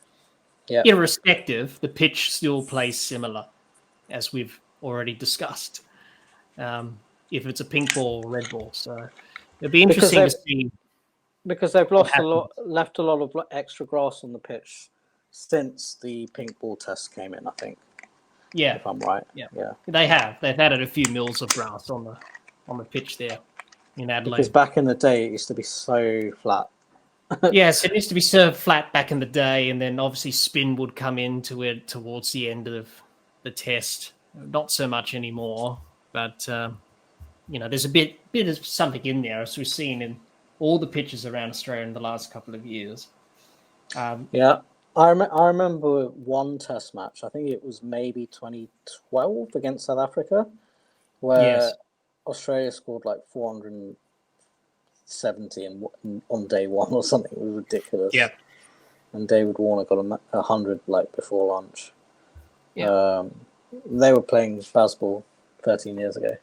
Yeah. Irrespective, the pitch still plays similar, as we've already discussed. If it's a pink ball or red ball, so it'll be interesting to see. Because they've left a lot of extra grass on the pitch since the pink ball test came in, I think. Yeah, if I'm right. Yeah. They have. They've added a few mils of grass on the pitch there in Adelaide. Because back in the day, it used to be so flat. Yes, it used to be served flat back in the day, and then obviously spin would come into it towards the end of the test. Not so much anymore, but there's a bit of something in there, as we've seen in all the pitches around Australia in the last couple of years. I remember one test match. I think it was maybe 2012 against South Africa, where Australia scored like 470 on day one or something. It was ridiculous. Yeah. And David Warner got 100 like before lunch. Yeah. They were playing Bazball 13 years ago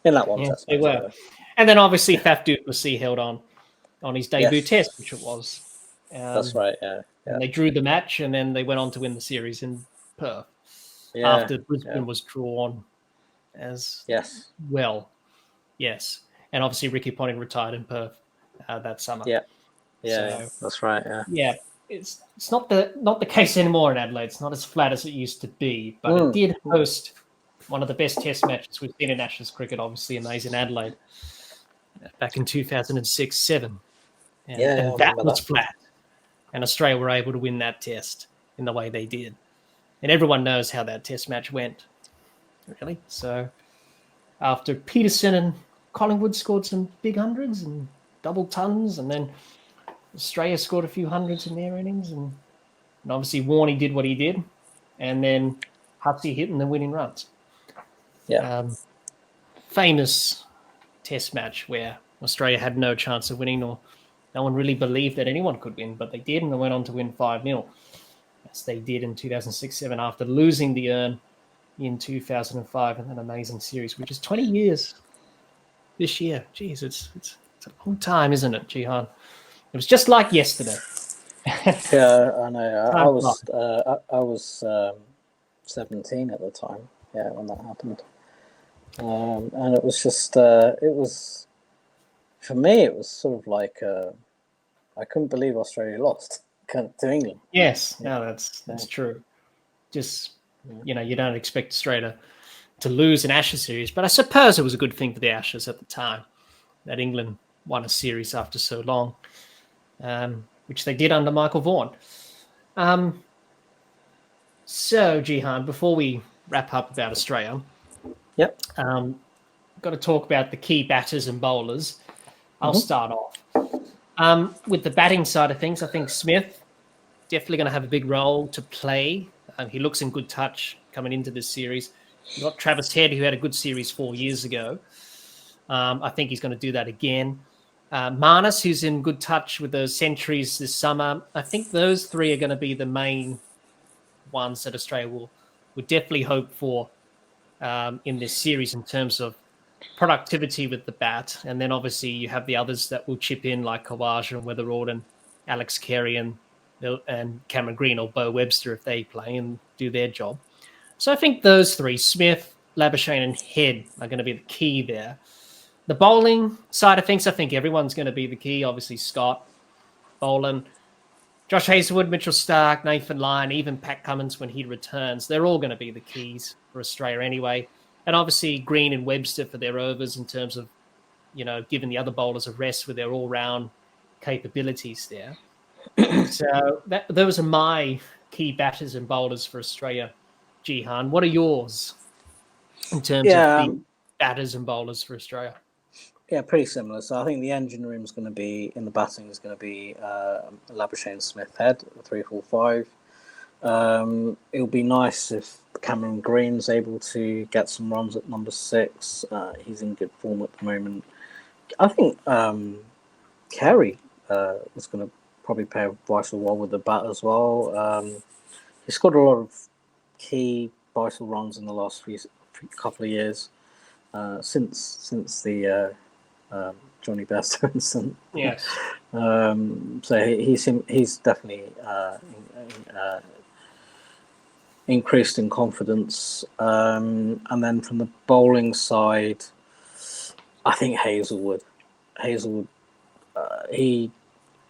in that one test match. They were. And then obviously Faf du Plessis held on his debut test, which it was. That's right, yeah. And they drew the match, and then they went on to win the series in Perth after Brisbane was drawn as well. Yes. And obviously Ricky Ponting retired in Perth that summer. Yeah, that's right, yeah. Yeah, it's not the case anymore in Adelaide. It's not as flat as it used to be, but it did host one of the best test matches we've seen in Ashes cricket, obviously, and those in Adelaide back in 2006-07. And that was flat. And Australia were able to win that test in the way they did. And everyone knows how that test match went, really. So after Peterson and Collingwood scored some big hundreds and double tons, and then Australia scored a few hundreds in their innings, and obviously Warney did what he did, and then Hutsey hit in the winning runs. Famous test match where Australia had no chance of winning, or no one really believed that anyone could win, but they did, and they went on to win 5-0, as they did in 2006-07 after losing the urn in 2005 in an amazing series, which is 20 years this year. Jeez, it's a long time, isn't it, Jihan? It was just like yesterday. Yeah, I know. I was 17 at the time. Yeah, when that happened, and it was just for me. It was sort of like I couldn't believe Australia lost to England. Yes, no, that's true. Just you don't expect Australia to lose an Ashes series, but I suppose it was a good thing for the Ashes at the time that England won a series after so long. Which they did under Michael Vaughan. So, Jihan, before we wrap up about Australia, got to talk about the key batters and bowlers. I'll start off. With the batting side of things, I think Smith definitely going to have a big role to play. He looks in good touch coming into this series. You've got Travis Head, who had a good series 4 years ago. I think he's going to do that again. Marnus, who's in good touch with those centuries this summer. I think those three are going to be the main ones that Australia would definitely hope for in this series in terms of productivity with the bat. And then obviously you have the others that will chip in, like Khawaja and Weatherald and Alex Carey and Cameron Green or Bo Webster if they play and do their job. So I think those three, Smith, Labuschagne and Head, are going to be the key there. The bowling side of things, I think everyone's going to be the key. Obviously, Scott, Boland, Josh Hazlewood, Mitchell Starc, Nathan Lyon, even Pat Cummins when he returns. They're all going to be the keys for Australia anyway. And obviously, Green and Webster for their overs in terms of, giving the other bowlers a rest with their all-round capabilities there. So those are my key batters and bowlers for Australia, Jihan. What are yours in terms of the batters and bowlers for Australia? Yeah, pretty similar. So I think the engine room is going to be in the batting is going to be Labuschagne, Smith, Head 3-4-5. It would be nice if Cameron Green's able to get some runs at number 6. He's in good form at the moment. I think Carey is going to probably play a vital role with the bat as well. He scored a lot of key vital runs in the last couple of years since the Johnny Bairstow incident. Yes. So he's definitely increased in confidence. And then from the bowling side, I think Hazelwood, he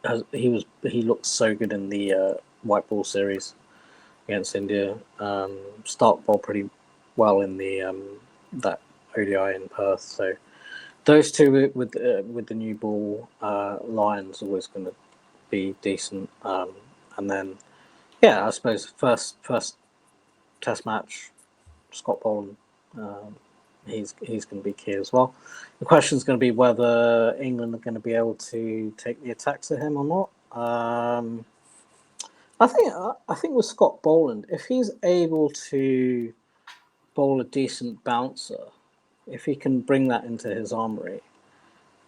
looked so good in the white ball series against India. Stark bowled pretty well in the that ODI in Perth. So those two with the new ball Lions always going to be decent. And then I suppose first Test match, Scott Boland. He's going to be key as well. The question is going to be whether England are going to be able to take the attacks at him or not. I think with Scott Boland, if he's able to bowl a decent bouncer, if he can bring that into his armoury,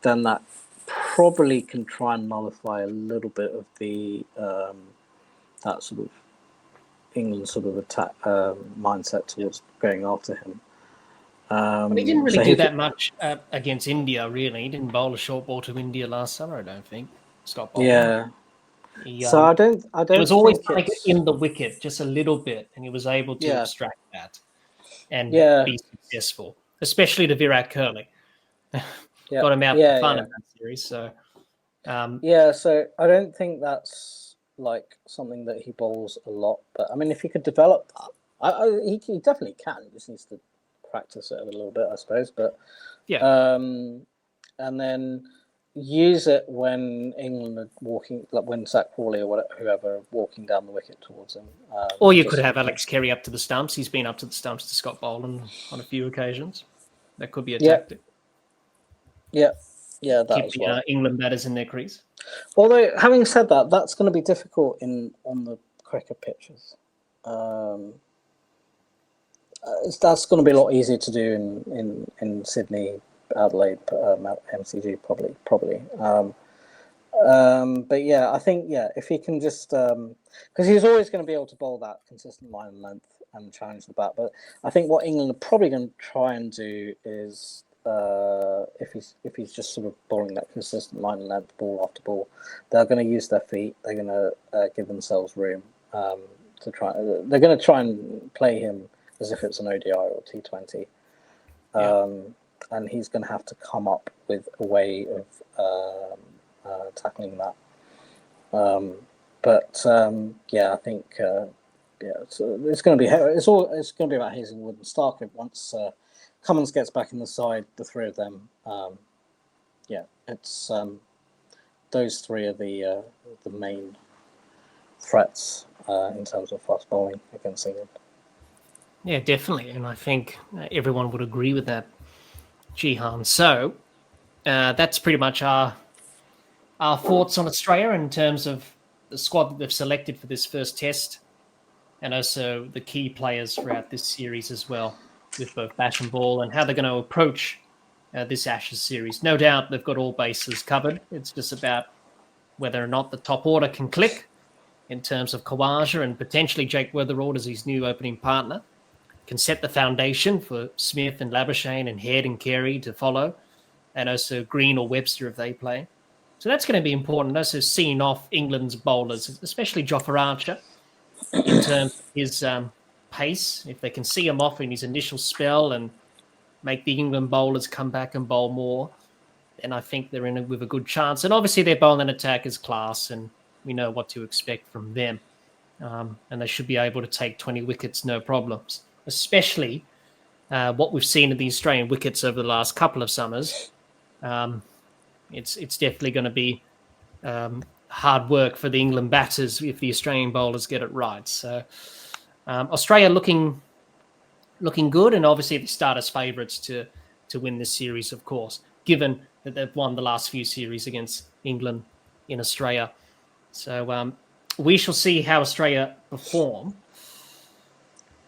then that probably can try and nullify a little bit of the that sort of England sort of attack mindset towards going after him. But he didn't really do that much against India, really. He didn't bowl a short ball to India last summer, I don't think. Scott Boland. Yeah. So I don't. It was always like in the wicket, just a little bit, and he was able to extract that and be successful, especially to Virat Kohli. Got him out for fun in that series. So, so I don't think that's like something that he bowls a lot. But I mean, if he could develop that, he definitely can. He just needs to practice it a little bit, I suppose. But and then use it when England are walking, like when Zach Crawley or whoever are walking down the wicket towards him. Or you could have Alex Carey up to the stumps. He's been up to the stumps to Scott Boland on a few occasions. That could be a tactic. Yeah, that as well. England batters in their crease. Although, having said that, that's going to be difficult on the cricket pitches. That's going to be a lot easier to do in Sydney, Adelaide, MCG probably. But I think if he can just because he's always going to be able to bowl that consistent line and length and challenge the bat. But I think what England are probably going to try and do is if he's just sort of bowling that consistent line and length, ball after ball, they're going to use their feet. They're going to give themselves room to try. They're going to try and play him as if it's an ODI or T20. And he's going to have to come up with a way of tackling that. I think it's going to be about Hazelwood and Stark once Cummins gets back in the side. The three of them, it's those three are the main threats in terms of fast bowling against England. Yeah, definitely, and I think everyone would agree with that, Jihan. So that's pretty much our thoughts on Australia in terms of the squad that they've selected for this first test, and also the key players throughout this series as well, with both Bash and Ball, and how they're going to approach this Ashes series. No doubt they've got all bases covered. It's just about whether or not the top order can click in terms of Khawaja and potentially Jake Weatherald as his new opening partner. Can set the foundation for Smith and Labuschagne and Head and Carey to follow, and also Green or Webster if they play. So that's going to be important. Also seeing off England's bowlers, especially Jofra Archer, in terms of his pace. If they can see him off in his initial spell and make the England bowlers come back and bowl more, then I think they're in with a good chance. And obviously their bowling attack is class, and we know what to expect from them. And they should be able to take 20 wickets, no problems. Especially what we've seen in the Australian wickets over the last couple of summers. It's definitely going to be hard work for the England batters if the Australian bowlers get it right. So Australia looking good, and obviously the start as favourites to win this series, of course. given that they've won the last few series against England in Australia. So we shall see how Australia perform.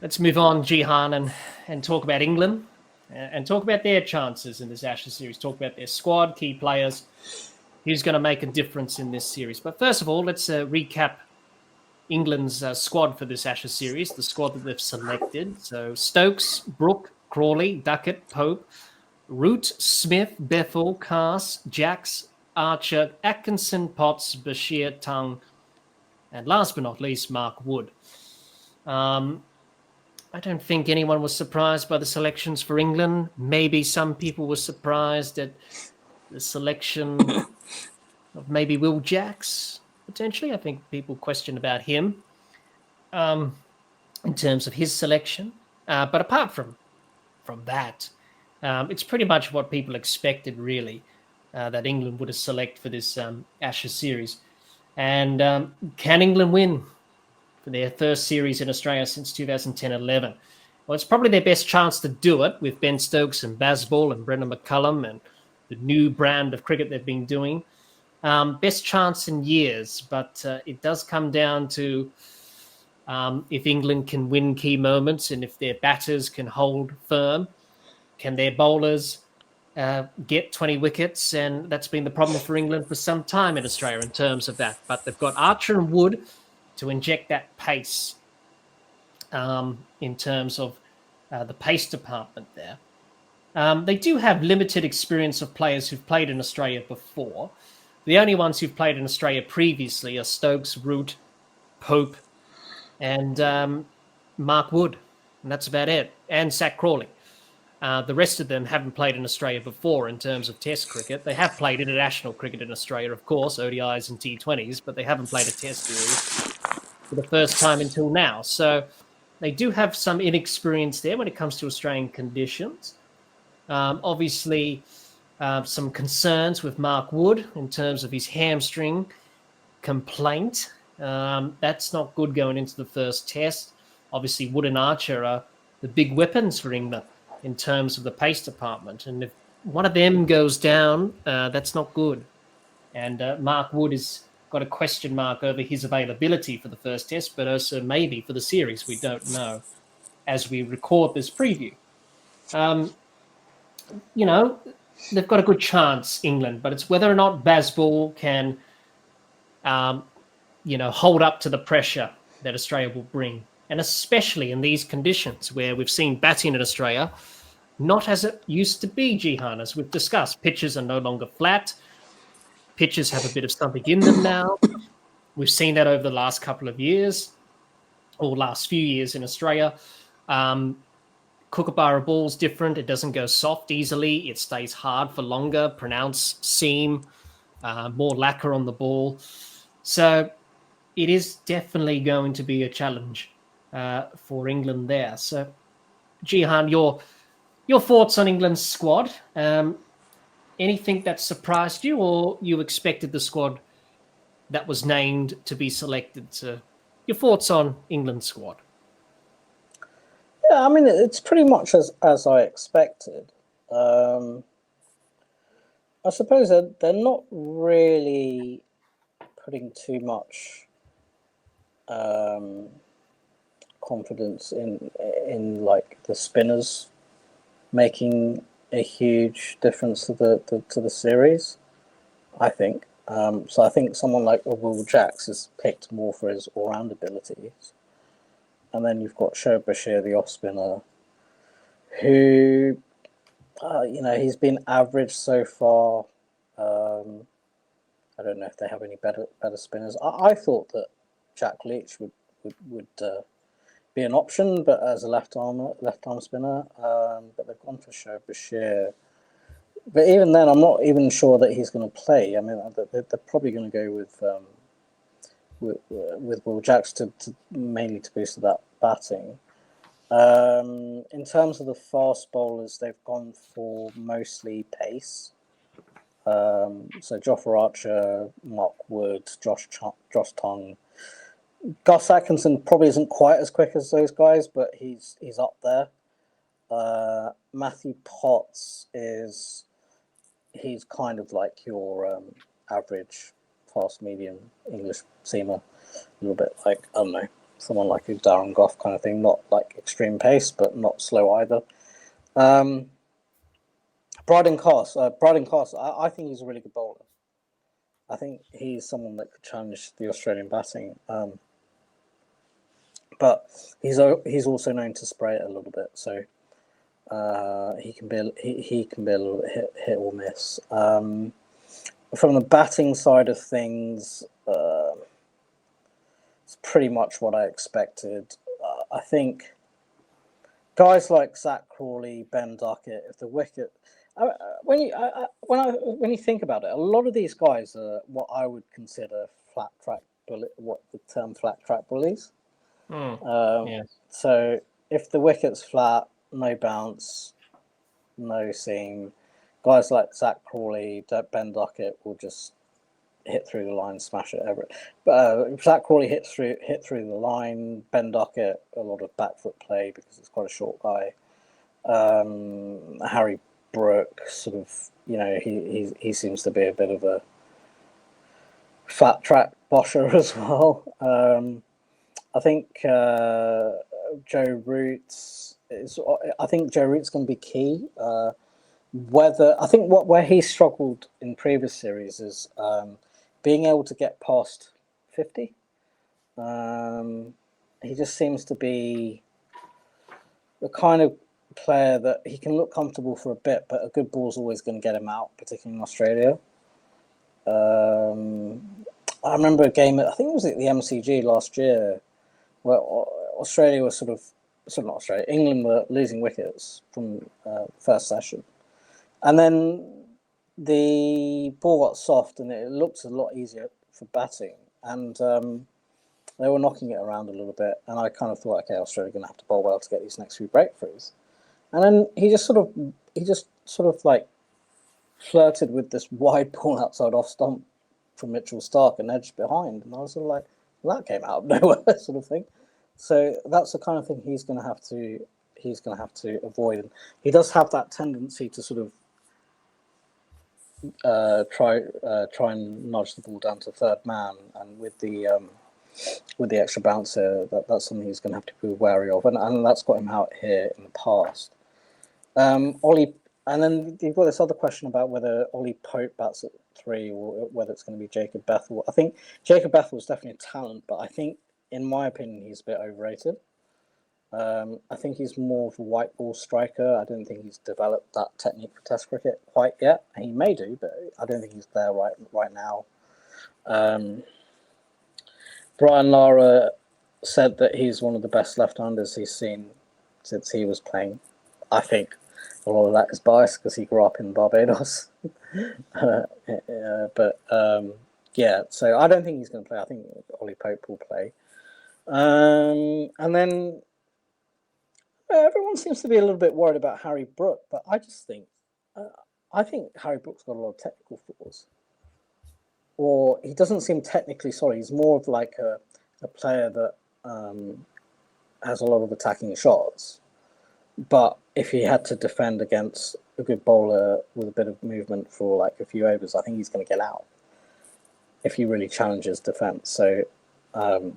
Let's move on, Jihan, and talk about England and talk about their chances in this Ashes series. Talk about their squad, key players, who's going to make a difference in this series. But first of all, let's recap England's squad for this Ashes series, the squad that they've selected. So Stokes, Brooke, Crawley, Duckett, Pope, Root, Smith, Bethel, Cass, Jacks, Archer, Atkinson, Potts, Bashir, Tongue, and last but not least, Mark Wood. I don't think anyone was surprised by the selections for England. Maybe some people were surprised at the selection of maybe Will Jacks, potentially. I think people questioned about him in terms of his selection. But apart from that, it's pretty much what people expected, really, that England would have selected for this Ashes series. And can England win for their first series in Australia since 2010-11? Well, it's probably their best chance to do it with Ben Stokes and Bazball and Brendan McCullum and the new brand of cricket they've been doing. Best chance in years, but it does come down to if England can win key moments and if their batters can hold firm. Can their bowlers get 20 wickets? And that's been the problem for England for some time in Australia in terms of that. But they've got Archer and Wood to inject that pace in terms of the pace department there. They do have limited experience of players who've played in Australia before. The only ones who've played in Australia previously are Stokes, Root, Pope, and Mark Wood. And that's about it. And Zach Crawley. The rest of them haven't played in Australia before in terms of Test cricket. They have played international cricket in Australia, of course, ODIs and T20s, but they haven't played a Test series for the first time until now. So they do have some inexperience there when it comes to Australian conditions. Obviously, some concerns with Mark Wood in terms of his hamstring complaint. That's not good going into the first Test. Obviously, Wood and Archer are the big weapons for England in terms of the pace department. And if one of them goes down, that's not good. And Mark Wood has got a question mark over his availability for the first Test, but also maybe for the series. We don't know as we record this preview. They've got a good chance, England, but it's whether or not Bazball can, hold up to the pressure that Australia will bring. And especially in these conditions where we've seen batting in Australia not as it used to be, Jihan, as we've discussed. Pitches are no longer flat. Pitches have a bit of something in them now. We've seen that over the last couple of years or last few years in Australia. Kookaburra ball's different. It doesn't go soft easily. It stays hard for longer, pronounced seam, more lacquer on the ball. So it is definitely going to be a challenge for England there. So, Jihan, your thoughts on England's squad? Anything that surprised you, or you expected the squad that was named to be selected? So, your thoughts on England's squad? Yeah, I mean, it's pretty much as I expected. I suppose they're not really putting too much confidence in like the spinners making a huge difference to the series, I think. So I think someone like Will Jacks is picked more for his all-round abilities. And then you've got Shoaib Bashir, the off-spinner, who, he's been average so far. I don't know if they have any better spinners. I thought that Jack Leach would be an option, but as a left arm spinner. But they've gone for Shoaib Bashir. But even then, I'm not even sure that he's going to play. I mean, they're probably going to go with Will Jacks to mainly to boost that batting. In terms of the fast bowlers, they've gone for mostly pace. So Jofra Archer, Mark Wood, Josh Tongue. Gus Atkinson probably isn't quite as quick as those guys, but he's up there. Matthew Potts is he's kind of like your average fast medium English seamer, a little bit like, I don't know, someone like a Darren Goff kind of thing, not like extreme pace, but not slow either. Bryden Coss, I think he's a really good bowler. I think he's someone that could challenge the Australian batting. But he's also known to spray it a little bit, so he can be a little bit hit or miss. From the batting side of things, it's pretty much what I expected. I think guys like Zach Crawley, Ben Duckett, if the wicket, when you think about it, a lot of these guys are what I would consider flat track bullies. Yes. So if the wicket's flat, no bounce, no seam, guys like Zach Crawley, Ben Duckett will just hit through the line, smash it over. Zach Crawley hit through the line. Ben Duckett, a lot of back foot play because it's quite a short guy. Harry Brook, sort of, he seems to be a bit of a flat track bosher as well. I think Joe Root's going to be key. Where he struggled in previous series is being able to get past 50. He just seems to be the kind of player that he can look comfortable for a bit, but a good ball's always going to get him out, particularly in Australia. I remember a game, I think it was at the MCG last year, where Australia was England were losing wickets from first session. And then the ball got soft and it looked a lot easier for batting. And they were knocking it around a little bit. And I kind of thought, okay, Australia are going to have to bowl well to get these next few breakthroughs. And then he just sort of like flirted with this wide ball outside off stump from Mitchell Starc and edged behind. And I was sort of like, well, that came out of nowhere sort of thing. So that's the kind of thing he's going to have to avoid. And he does have that tendency to sort of try and nudge the ball down to third man, and with the extra bouncer, that's something he's going to have to be wary of, and that's got him out here in the past. Ollie, and then you've got this other question about whether Ollie Pope bats at 3 or whether it's going to be Jacob Bethel. I think Jacob Bethel is definitely a talent, but I think, in my opinion, he's a bit overrated. I think he's more of a white ball striker. I don't think he's developed that technique for Test cricket quite yet. He may do, but I don't think he's there right now. Brian Lara said that he's one of the best left-handers he's seen since he was playing. I think a lot of that is biased because he grew up in Barbados. So I don't think he's going to play. I think Ollie Pope will play. And then everyone seems to be a little bit worried about Harry Brook, but I just think Harry Brook's got a lot of technical flaws. Or he doesn't seem technically solid. He's more of like a player that has a lot of attacking shots. But if he had to defend against a good bowler with a bit of movement for like a few overs, I think he's going to get out if he really challenges defence. So, and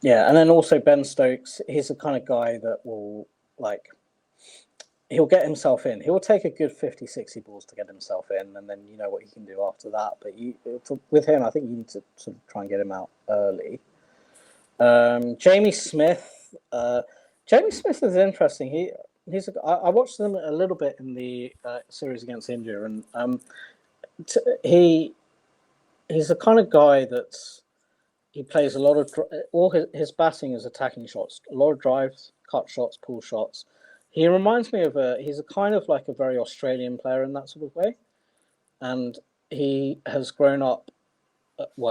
then also Ben Stokes, he's the kind of guy that will, he'll get himself in. He'll take a good 50, 60 balls to get himself in, and then you know what he can do after that. But with him, I think you need to sort of try and get him out early. Jamie Smith. Jamie Smith is interesting. I watched them a little bit in the series against India, and he's the kind of guy he plays a lot of all his batting is attacking shots, a lot of drives, cut shots, pull shots. He reminds me of he's a kind of like a very Australian player in that sort of way, and he has grown up.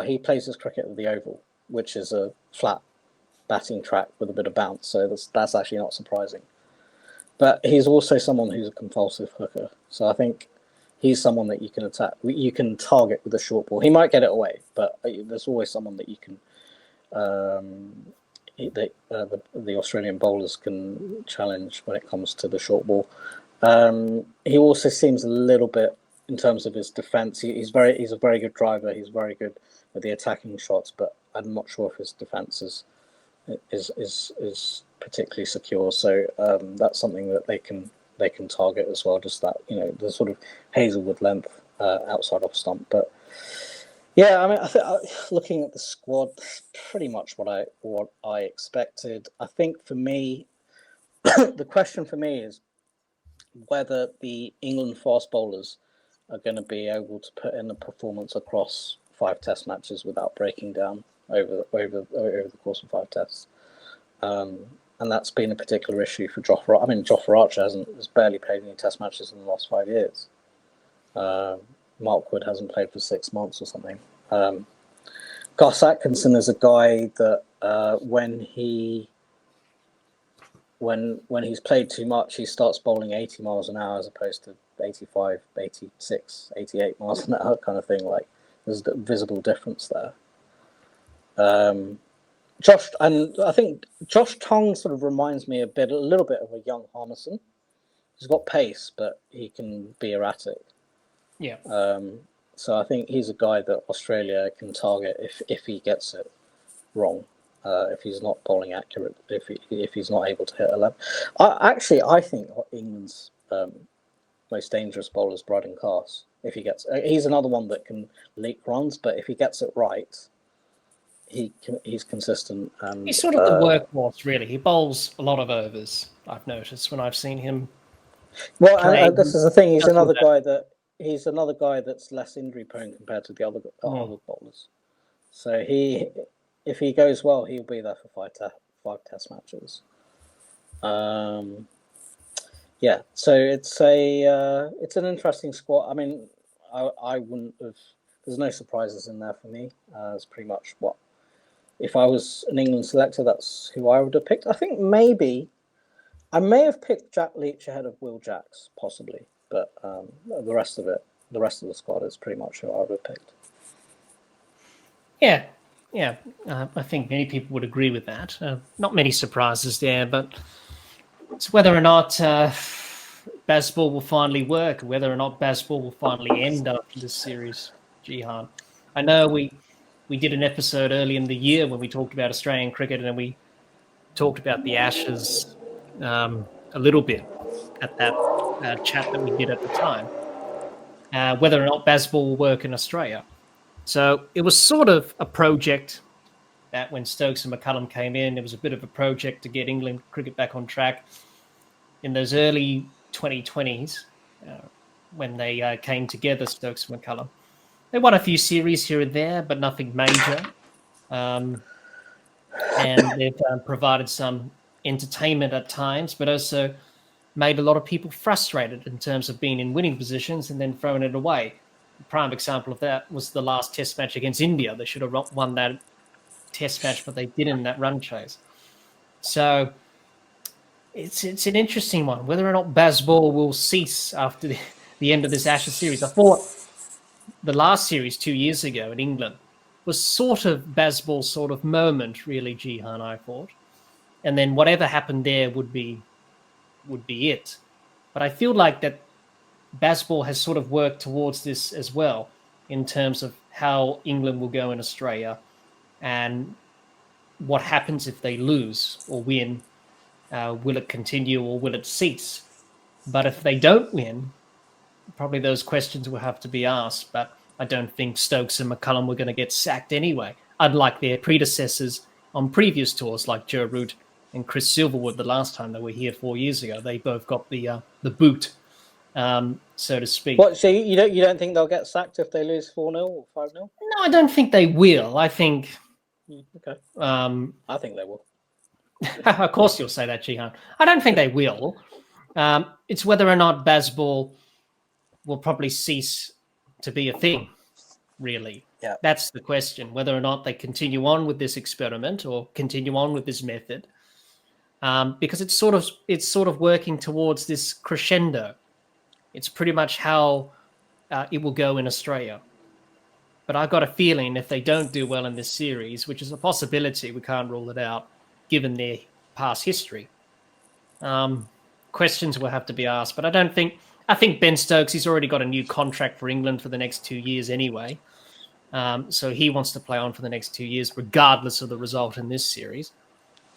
He plays his cricket at the Oval, which is a flat batting track with a bit of bounce, so that's actually not surprising. But he's also someone who's a compulsive hooker, so I think he's someone that you can attack. You can target with a short ball. He might get it away, but there's always someone that you can. The Australian bowlers can challenge when it comes to the short ball. He also seems a little bit in terms of his defense, he's a very good driver. He's very good with the attacking shots, but I'm not sure if his defense is particularly secure. So that's something that they can target as well. Just that, the sort of Hazelwood length outside off stump. But yeah, I mean, I think looking at the squad, pretty much what I expected. I think for me, the question for me is whether the England fast bowlers are going to be able to put in a performance across 5 Test matches without breaking down over the course of 5 Tests. And that's been a particular issue for Jofra. I mean, Jofra Archer has barely played any Test matches in the last 5 years. Mark Wood hasn't played for 6 months or something. Gus Atkinson is a guy that when he's played too much, he starts bowling 80 miles an hour as opposed to 85, 86, 88 miles an hour kind of thing. Like, there's a visible difference there. I think Josh Tongue sort of reminds me a little bit of a young Harmison. He's got pace, but he can be erratic. Yeah. So I think he's a guy that Australia can target if he gets it wrong. If he's not bowling accurate, if he's not able to hit 11. I think England's most dangerous bowler is Braden Carse. If he's another one that can leak runs, but if he gets it right, he's consistent. And he's sort of the workhorse, really. He bowls a lot of overs. I've noticed when I've seen him. Well, this is the thing. He's another guy that's less injury prone compared to the other bowlers. So if he goes well, he'll be there for 5 Test matches. Yeah, so it's an interesting squad. I mean, I wouldn't have. There's no surprises in there for me. It's pretty much what if I was an England selector, that's who I would have picked. I think maybe I may have picked Jack Leach ahead of Will Jacks, possibly, but the rest of the squad is pretty much who I would have picked. Yeah. I think many people would agree with that. Not many surprises there, but it's whether or not Bazball will finally work, whether or not Bazball will finally end up in this series, Jihan. I know we did an episode early in the year when we talked about Australian cricket, and we talked about the Ashes a little bit at that chat that we did at the time, whether or not Bazball will work in Australia. So it was sort of a project that when Stokes and McCullum came in, it was a bit of a project to get England cricket back on track. In those early 2020s, when they came together, Stokes and McCullum, they won a few series here and there, but nothing major. And they've provided some entertainment at times, but also made a lot of people frustrated in terms of being in winning positions and then throwing it away. The prime example of that was the last Test match against India. They should have won that Test match, but they didn't in that run chase. So it's an interesting one, whether or not Bazball will cease after the end of this Ashes series. I thought the last series 2 years ago in England was sort of Bazball's sort of moment, really, Jihan, I thought. And then whatever happened there would be it. But I feel like that Bazball has sort of worked towards this as well in terms of how England will go in Australia and what happens if they lose or win. Will it continue or will it cease? But if they don't win, probably those questions will have to be asked. But I don't think Stokes and McCullum were going to get sacked anyway, unlike their predecessors on previous tours like Joe Root and Chris Silverwood the last time they were here 4 years ago. They both got the boot, so to speak. What? So you don't think they'll get sacked if they lose 4-0 or 5-0? No, I don't think they will. I think. Okay. I think they will. Of course, you'll say that, Jihan. I don't think they will. It's whether or not Bazball will probably cease to be a thing. Really, yeah. That's the question. Whether or not they continue on with this experiment or continue on with this method. Because it's sort of working towards this crescendo. It's pretty much how it will go in Australia. But I've got a feeling if they don't do well in this series, which is a possibility, we can't rule it out, given their past history. Questions will have to be asked. But I don't think I think Ben Stokes, he's already got a new contract for England for the next 2 years anyway. So he wants to play on for the next 2 years, regardless of the result in this series.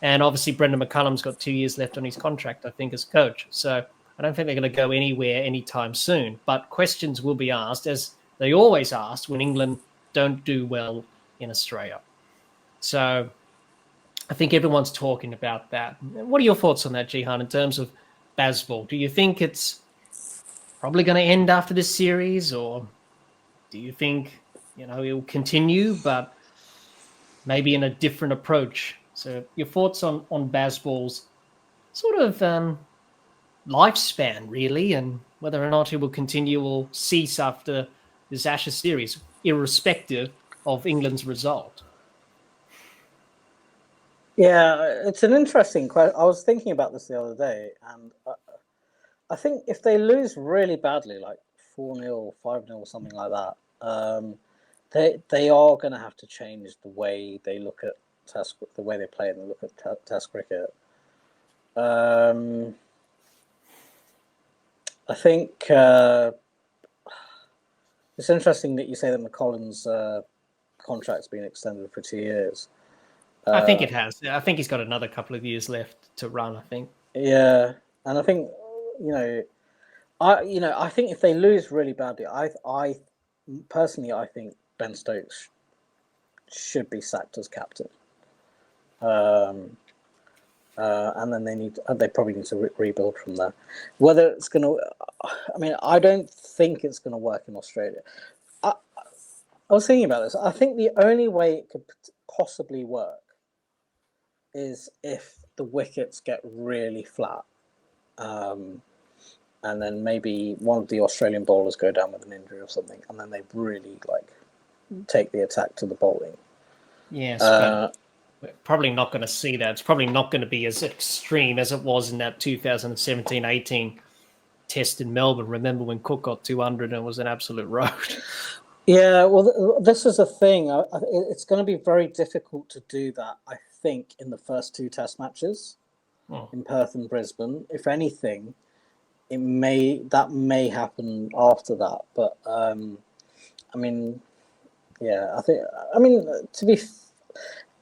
And obviously, Brendan McCullum's got 2 years left on his contract, I think, as coach. So I don't think they're going to go anywhere anytime soon. But questions will be asked, as they always asked when England don't do well in Australia. So I think everyone's talking about that. What are your thoughts on that, Jihan, in terms of Bazball? Do you think it's probably going to end after this series, or do you think, it will continue, but maybe in a different approach? So your thoughts on Bazball's sort of lifespan, really, and whether or not it will continue or cease after this Ashes series, irrespective of England's result. Yeah, it's an interesting question. I was thinking about this the other day, and I think if they lose really badly, like 4-0, 5-0, something like that, they are going to have to change the way they look at the way they play and look at Test cricket. I think it's interesting that you say that McCollum's contract's been extended for 2 years. I think it has. I think he's got another couple of years left to run, I think. Yeah, and I think I think if they lose really badly, I personally think Ben Stokes should be sacked as captain. And then they probably need to rebuild from there. Whether it's going to, I don't think it's going to work in Australia. I was thinking about this. I think the only way it could possibly work is if the wickets get really flat, and then maybe one of the Australian bowlers go down with an injury or something, and then they really take the attack to the bowling. Yes, but we're probably not going to see that. It's probably not going to be as extreme as it was in that 2017-18 test in Melbourne. Remember when Cook got 200 and it was an absolute road? Yeah, well, this is a thing. It's going to be very difficult to do that, I think, in the first 2 test matches in Perth and Brisbane. If anything, that may happen after that. But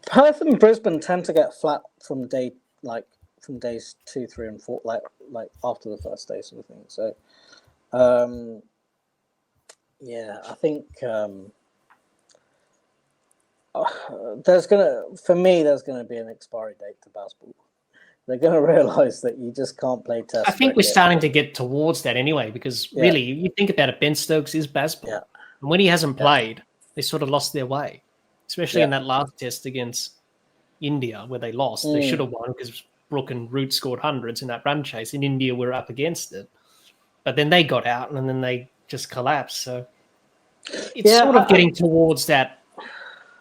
Perth and Brisbane tend to get flat from days 2, 3, and 4, like after the first day, sort of thing. So, I think there's gonna be an expiry date to Bazball. They're going to realise that you just can't play test. I think we're starting to get towards that anyway, because really, you think about it, Ben Stokes is Bazball. Yeah. And when he hasn't played, they sort of lost their way, especially in that last test against India where they lost. They should have won because Brook and Root scored hundreds in that run chase, and India were up against it. But then they got out, and then they just collapsed. So it's sort of getting towards that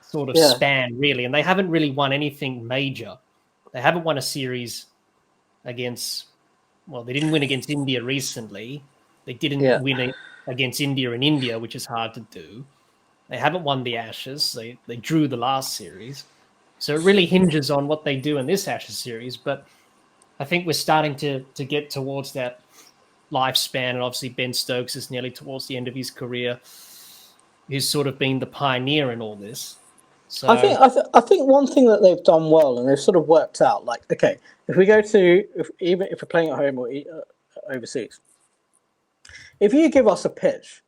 sort of span, really. And they haven't really won anything major. They haven't won a series against, they didn't win against India recently. They didn't win it against India in India, which is hard to do. They haven't won the Ashes. They drew the last series. So it really hinges on what they do in this Ashes series. But I think we're starting to get towards that lifespan. And obviously Ben Stokes is nearly towards the end of his career. He's sort of been the pioneer in all this. So I think one thing that they've done well, and they've sort of worked out, if we go to even if we're playing at home or overseas, if you give us a pitch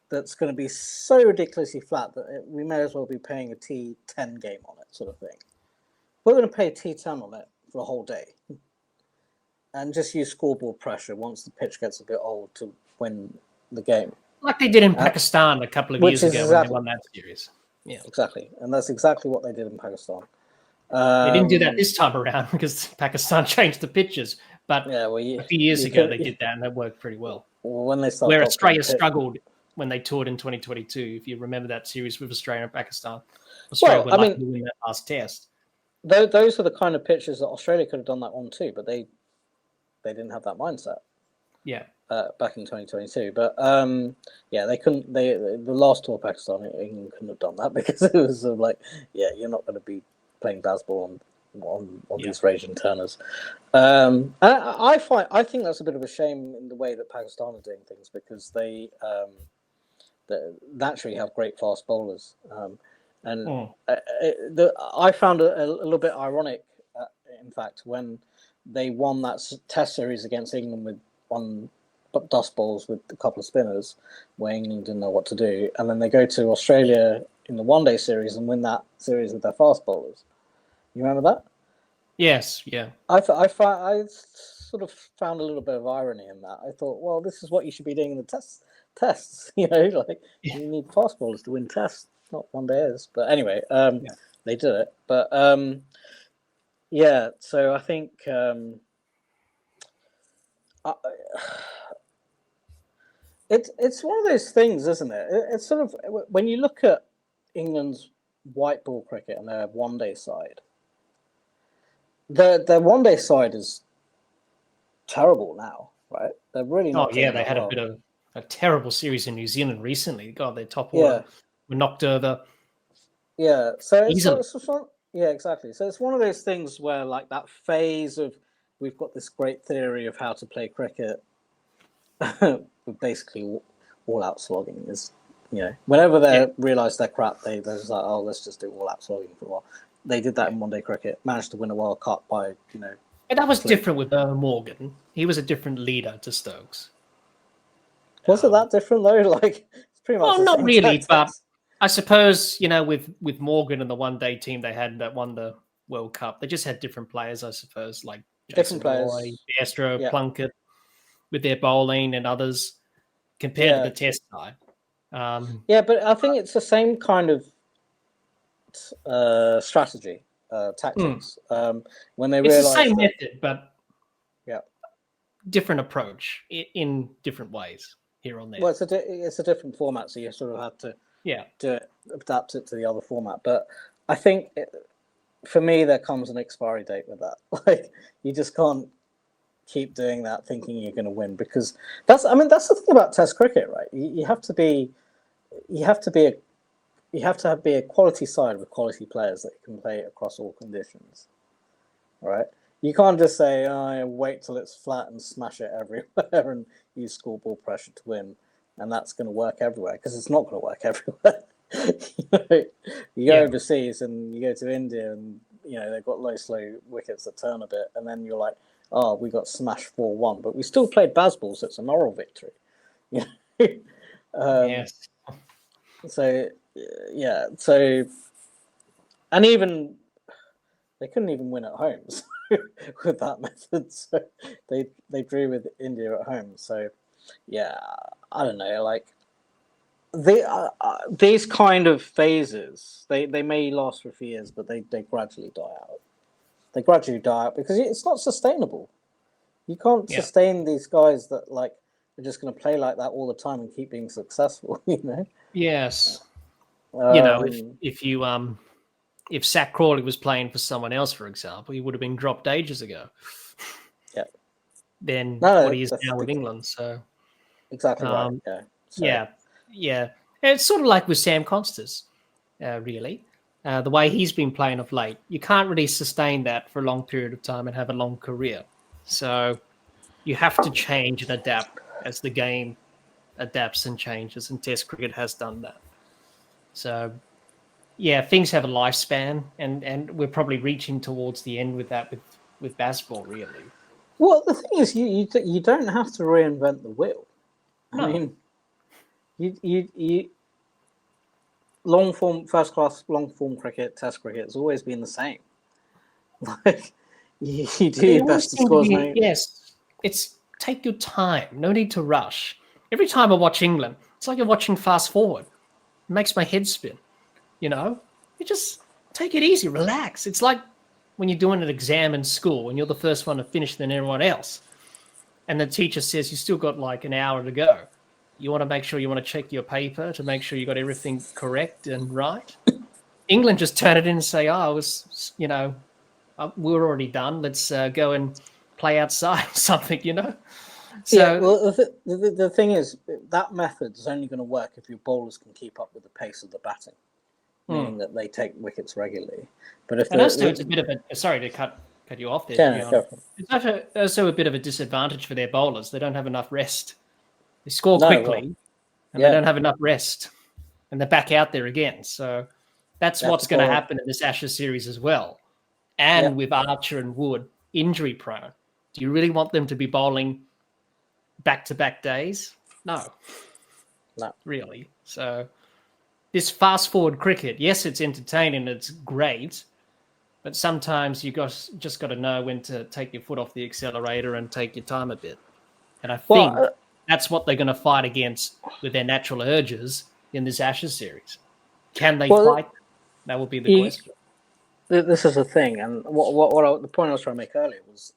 that's going to be so ridiculously flat that we may as well be paying a T10 game on it, sort of thing, we're going to pay a T10 on it for the whole day, and just use scoreboard pressure once the pitch gets a bit old to win the game, like they did in Pakistan a couple of years ago when they won that series. Yeah, exactly, and that's exactly what they did in Pakistan. They didn't do that this time around because Pakistan changed the pitches. But a few years ago they did that, and that worked pretty well. When they started, where Australia struggled when they toured in 2022, if you remember that series with Australia and Pakistan, Australia were lucky to win that last test. Those are the kind of pitches that Australia could have done that on too, but they didn't have that mindset. Yeah. Back in 2022, but they couldn't. The last tour of Pakistan, England couldn't have done that because it was sort of you're not going to be playing Bazball on on these raging turners. I think that's a bit of a shame in the way that Pakistan are doing things, because they naturally have great fast bowlers. I found a little bit ironic, in fact, when they won that Test series against England with one dust balls with a couple of spinners, where England didn't know what to do, and then they go to Australia in the one-day series and win that series with their fast bowlers. You remember that? Yes, yeah. I sort of found a little bit of irony in that. I thought, well, this is what you should be doing in the tests. You need fast bowlers to win tests, not one-dayers. But anyway, they did it. But so I think it's one of those things, isn't it? It's sort of, when you look at England's white ball cricket and their one-day side, their one-day side is terrible now, right? They're really not. Oh yeah, they had a bit of a terrible series in New Zealand recently. God, their top order were knocked over. Yeah, so easily. Exactly. So it's one of those things where, like, that phase of, we've got this great theory of how to play cricket, with basically all-out slogging is, whenever they realise they're crap, they're just like, oh, let's just do all-out slogging for a while. They did that in one-day cricket, managed to win a World Cup by, But that was different with Morgan. He was a different leader to Stokes. Was it that different though? Like, it's pretty much. Well, not really, but I suppose with Morgan and the one-day team they had that won the World Cup, they just had different players, I suppose, like different players, Bairstow, Plunkett, with their bowling and others compared to the Test side. But I think it's the same kind of strategy, tactics. When they realize it's the same method, but different approach in different ways here on there. Well, it's a different format, so you sort of have to adapt it to the other format. But I think for me, there comes an expiry date with that. Like, you just can't keep doing that thinking you're going to win, because that's the thing about Test cricket, right? You have to be a quality side with quality players that can play across all conditions, right? You can't just say, wait till it's flat and smash it everywhere and use scoreboard pressure to win, and that's going to work everywhere, because it's not going to work everywhere. You go overseas and you go to India and, they've got low, slow wickets that turn a bit, and then you're like, oh, we got smashed 4-1, but we still played Bazball, so it's a moral victory. Yes. So, so, and even they couldn't even win at home with that method. So they drew with India at home. So, I don't know. Like, these kind of phases, they may last for a few years, but they gradually die out. They gradually die out because it's not sustainable. You can't sustain these guys that, like, are just going to play like that all the time and keep being successful. Yes. If Zach Crawley was playing for someone else, for example, he would have been dropped ages ago. Yeah. Then what he is now with England. So exactly right. Yeah. It's sort of like with Sam Constance, really. The way he's been playing of late, you can't really sustain that for a long period of time and have a long career. So you have to change and adapt as the game adapts and changes, and Test cricket has done that. So, things have a lifespan, and we're probably reaching towards the end with that with Bazball, really. Well, the thing is, you don't have to reinvent the wheel. No. I mean, you long form, first class long form cricket, Test cricket has always been the same. Like, you do your best to score. Yes, it's take your time. No need to rush. Every time I watch England, it's like you're watching fast forward. It makes my head spin. You just take it easy, relax. It's like when you're doing an exam in school and you're the first one to finish than everyone else. And the teacher says you still got like an hour to go. You want to make sure you want to check your paper to make sure you got everything correct and right. England just turn it in and say, we're already done. Let's go and play outside or something, So, the thing is, that method is only going to work if your bowlers can keep up with the pace of the batting. meaning that they take wickets regularly. But if and also it's a bit of a sorry to cut you off there. It's also a bit of a disadvantage for their bowlers. They don't have enough rest. They score quickly, and they don't have enough rest, and they're back out there again. So that's what's going to happen in this Ashes series as well. And with Archer and Wood injury prone, do you really want them to be bowling back-to-back days? No, really. So this fast-forward cricket, yes, it's entertaining, it's great, but sometimes you just got to know when to take your foot off the accelerator and take your time a bit. And I think that's what they're going to fight against with their natural urges in this Ashes series. Can they fight? That will be the question. This is the thing, and the point I was trying to make earlier was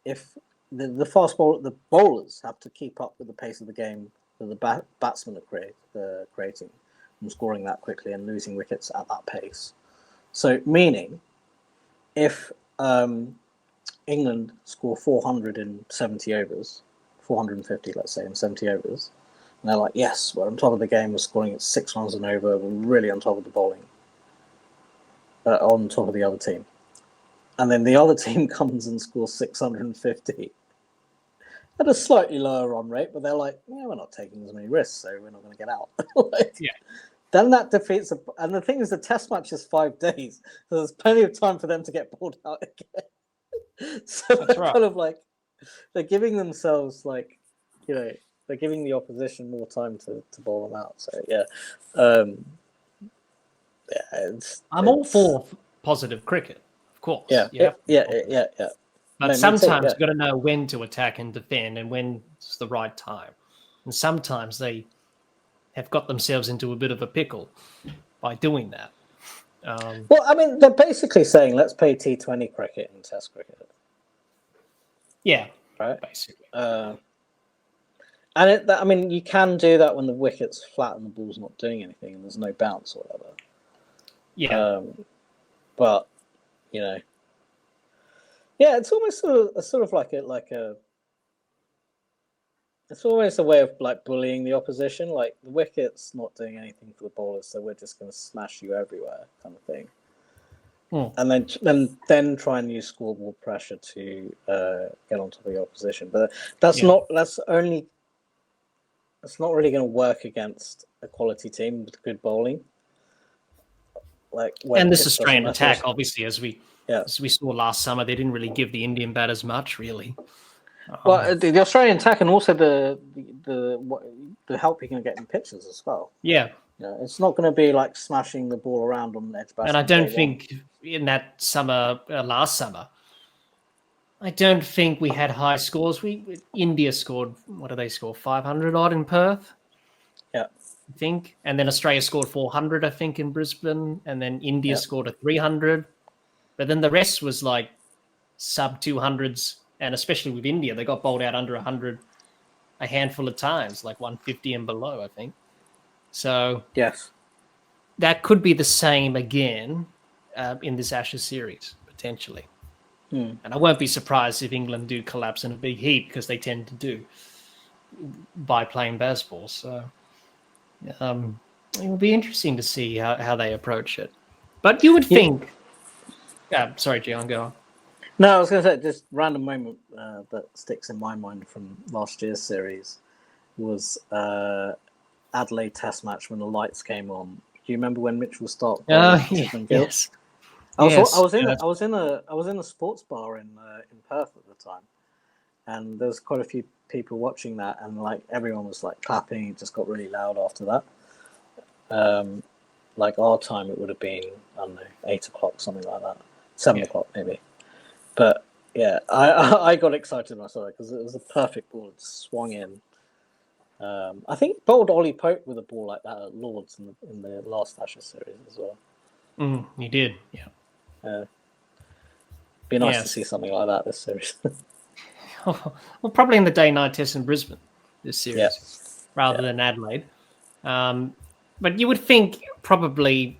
if the bowlers have to keep up with the pace of the game that the batsmen are creating and scoring that quickly and losing wickets at that pace. So, meaning, if England score 400 in 70 overs, 450, let's say, in 70 overs, and they're like, yes, we're on top of the game, we're scoring at 6 runs an over, we're really on top of the bowling. On top of the other team, and then the other team comes and scores 650 at a slightly lower run rate, but they're like, we're not taking as many risks, so we're not going to get out. Then that defeats and the thing is, the test match is 5 days, so there's plenty of time for them to get bowled out again. So that's right. Kind of like they're giving themselves they're giving the opposition more time to bowl them out. So I'm all for positive cricket, of course. Yeah. But sometimes you've got to know when to attack and defend and when it's the right time. And sometimes they have got themselves into a bit of a pickle by doing that. Well, I mean, they're basically saying, let's play T20 cricket and Test cricket. Yeah, right. Basically. And you can do that when the wicket's flat and the ball's not doing anything and there's no bounce or whatever. Yeah, but it's almost sort of like it's almost a way of like bullying the opposition. Like, the wicket's not doing anything for the bowlers, so we're just going to smash you everywhere, kind of thing. And then try and use scoreboard pressure to get onto the opposition. But that's not really going to work against a quality team with good bowling. And this Australian attack, obviously, as we saw last summer, they didn't really give the Indian batters much, really. Well, the Australian attack and also the help you can get in pitches as well. Yeah. It's not going to be like smashing the ball around on the edge. And I don't think in that summer, last summer, I don't think we had high scores. India scored, what did they score? 500 odd in Perth? Yeah. I think, and then Australia scored 400, I think, in Brisbane, and then India scored a 300, but then the rest was like sub 200s, and especially with India, they got bowled out under 100 a handful of times, like 150 and below, I think. So yes, that could be the same again in this Ashes series, potentially. And I won't be surprised if England do collapse in a big heap, because they tend to do by playing Bazball. So it will be interesting to see how they approach it. But you would think... sorry, Gian, go on. No, I was going to say, just random moment that sticks in my mind from last year's series was Adelaide Test match when the lights came on. Do you remember when Mitchell Starc? Yes. I was in a sports bar in Perth at the time, and there was quite a few people watching that, and like everyone was like clapping. It just got really loud after that. Like our time, it would have been, I don't know, 8 o'clock, something like that, 7 o'clock maybe. But yeah, I got excited when I saw it because it was a perfect ball. It swung in. I think bowled Ollie Pope with a ball like that at Lords in the last Ashes series as well. He did, yeah. Be nice to see something like that this series. Well, probably in the day-night test in Brisbane this series, rather than Adelaide. But you would think probably,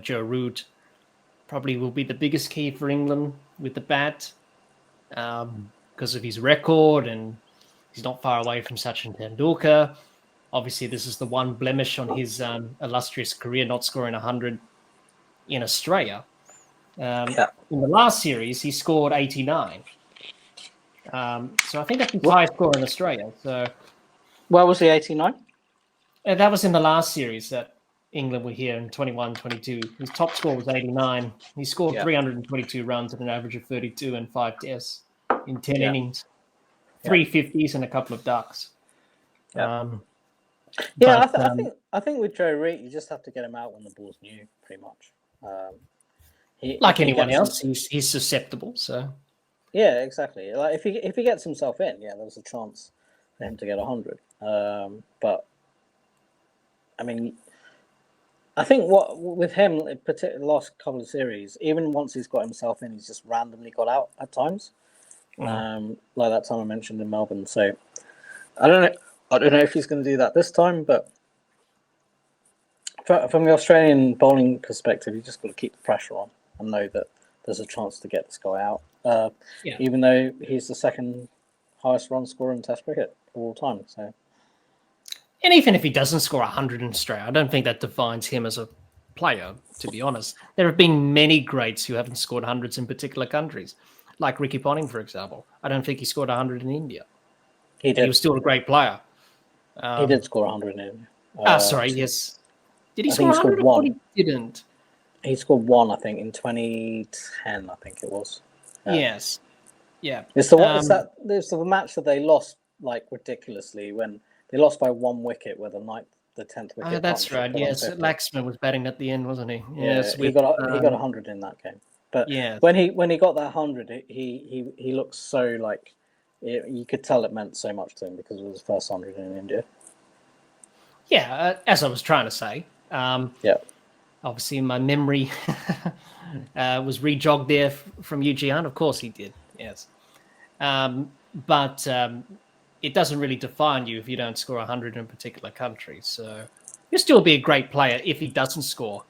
Joe Root probably will be the biggest key for England with the bat because of his record, and he's not far away from Sachin Tendulkar. Obviously, this is the one blemish on his illustrious career, not scoring 100 in Australia. In the last series, he scored 89. So I think that's his highest score in Australia. So where was the 89? That was in the last series that England were here in 21-22. His top score was 89. He scored 322 runs at an average of 32 and 5 tests in 10 innings, 3 50s and a couple of ducks. I think with Joe Root, you just have to get him out when the ball's new, pretty much. Like anyone else, he's susceptible. So yeah, exactly. Like if he gets himself in, there's a chance for him to get 100. But I mean, I think what with him, particularly the last couple of series, even once he's got himself in, he's just randomly got out at times. Like that time I mentioned in Melbourne. So I don't know if he's going to do that this time, but from the Australian bowling perspective, you just got to keep the pressure on and know that there's a chance to get this guy out. Even though he's the second highest run scorer in Test cricket of all time. So, and even if he doesn't score 100 in Australia, I don't think that defines him as a player, to be honest. There have been many greats who haven't scored hundreds in particular countries, like Ricky Ponting, for example. I don't think he scored 100 in India. He did. And he was still a great player. He did score 100 in India. Yes. Did he score 100 or he didn't? He scored 1, I think, in 2010, I think it was. Yes. Yeah. It's the match that they lost like ridiculously when they lost by 1 wicket with the 10th wicket. Oh, that's right. Yes, Laxman was batting at the end, wasn't he? Yes, he got 100 in that game. But when he got that 100, he looked so like you could tell it meant so much to him because it was his first 100 in India. Yeah, as I was trying to say. Obviously, my memory was rejogged there from UGN. Of course, he did. Yes, but it doesn't really define you if you don't score 100 in a particular country. So you'll still be a great player if he doesn't score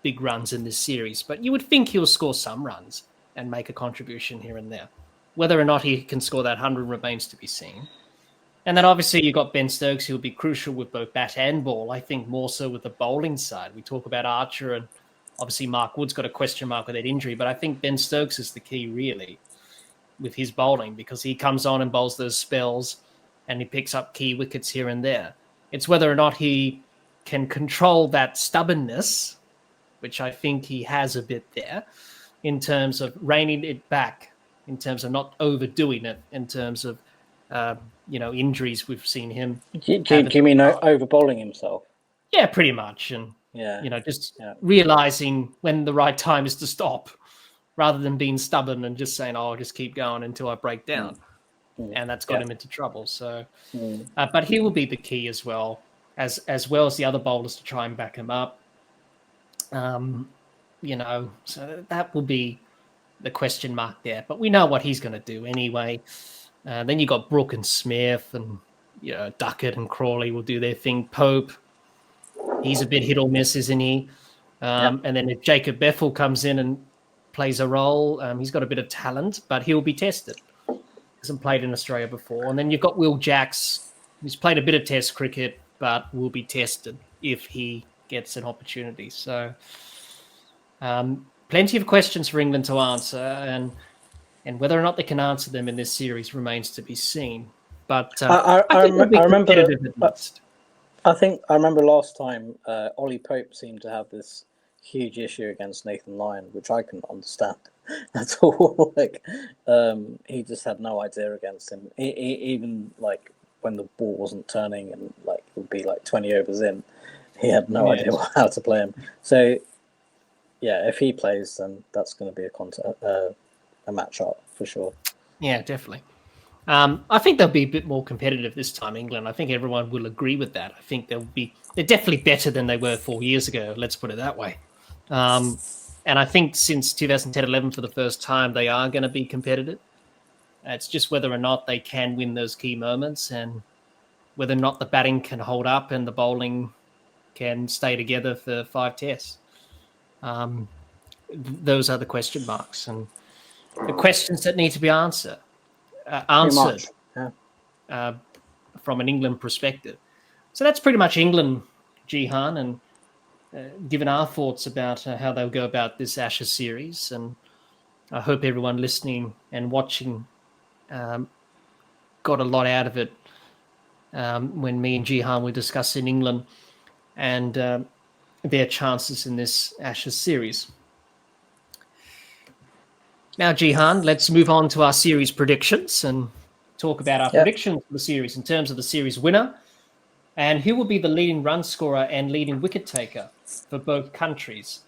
big runs in this series. But you would think he'll score some runs and make a contribution here and there. Whether or not he can score that 100 remains to be seen. And then obviously you've got Ben Stokes, who will be crucial with both bat and ball. I think more so with the bowling side. We talk about Archer, and obviously Mark Wood's got a question mark with that injury, but I think Ben Stokes is the key really with his bowling because he comes on and bowls those spells and he picks up key wickets here and there. It's whether or not he can control that stubbornness, which I think he has a bit there, in terms of reining it back, in terms of not overdoing it, in terms of injuries we've seen him. Do you mean over bowling himself? Yeah, pretty much. And, realizing when the right time is to stop rather than being stubborn and just saying, I'll just keep going until I break down. And that's got him into trouble. So, but he will be the key as well as the other bowlers to try and back him up. So that will be the question mark there. But we know what he's going to do anyway. Then you got Brook and Smith and Duckett and Crawley will do their thing. Pope, he's a bit hit or miss, isn't he? And then if Jacob Bethel comes in and plays a role, he's got a bit of talent, but he'll be tested. Hasn't played in Australia before. And then you've got Will Jacks, who's played a bit of Test cricket, but will be tested if he gets an opportunity. So plenty of questions for England to answer, and whether or not they can answer them in this series remains to be seen. But I remember last time Ollie Pope seemed to have this huge issue against Nathan Lyon, which I couldn't understand at all. He just had no idea against him. Even like when the ball wasn't turning and like it would be like 20 overs in, he had no idea how to play him. So yeah, if he plays, then that's going to be a match up for sure. Yeah, definitely. I think they'll be a bit more competitive this time, England. I think everyone will agree with that. I think they're definitely better than they were 4 years ago. Let's put it that way. And I think since 2010-11 for the first time, they are going to be competitive. It's just whether or not they can win those key moments and whether or not the batting can hold up and the bowling can stay together for 5 tests. Those are the question marks and the questions that need to be answered from an England perspective. So that's pretty much England, Jihan, and given our thoughts about how they'll go about this Ashes series. And I hope everyone listening and watching got a lot out of it when me and Jihan were discussing England and their chances in this Ashes series. Now, Jihan, let's move on to our series predictions and talk about our predictions for the series in terms of the series winner and who will be the leading run scorer and leading wicket taker for both countries.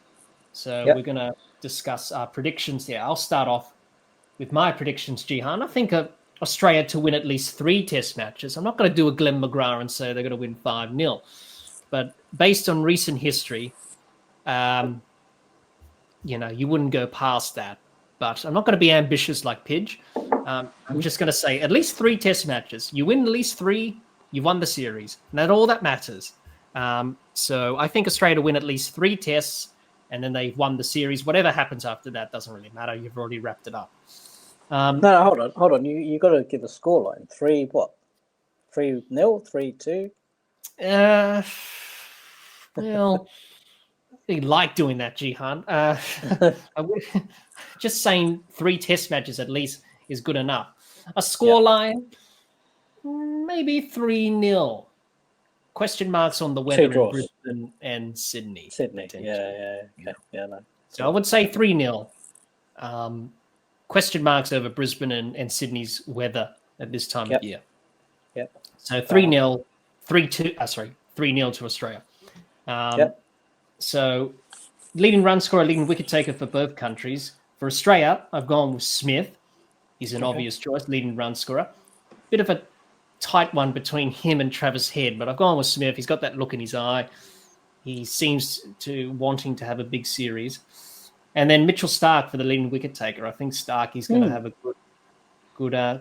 So we're going to discuss our predictions there. I'll start off with my predictions, Jihan. I think Australia to win at least 3 test matches. I'm not going to do a Glenn McGrath and say they're going to win 5-0. But based on recent history, you wouldn't go past that. But I'm not going to be ambitious like Pidge. I'm just going to say at least 3 test matches. You win at least 3, you won the series. And that's all that matters. So I think Australia win at least 3 tests, and then they've won the series. Whatever happens after that doesn't really matter. You've already wrapped it up. No, hold on. You got to give a scoreline. 3-0, 3-2. Well, I like doing that, Jihan. Just saying 3 test matches at least is good enough. A scoreline, maybe 3-0. Question marks on the weather in Brisbane and Sydney. No. So I would say 3-0. Question marks over Brisbane and Sydney's weather at this time of year. Yep. So 3-0, 3-0 to Australia. So leading run scorer, leading wicket taker for both countries. For Australia, I've gone with Smith. He's an obvious choice, leading run scorer. Bit of a tight one between him and Travis Head, but I've gone with Smith. He's got that look in his eye. He seems to wanting to have a big series. And then Mitchell Starc for the leading wicket taker. I think Starc is going to have a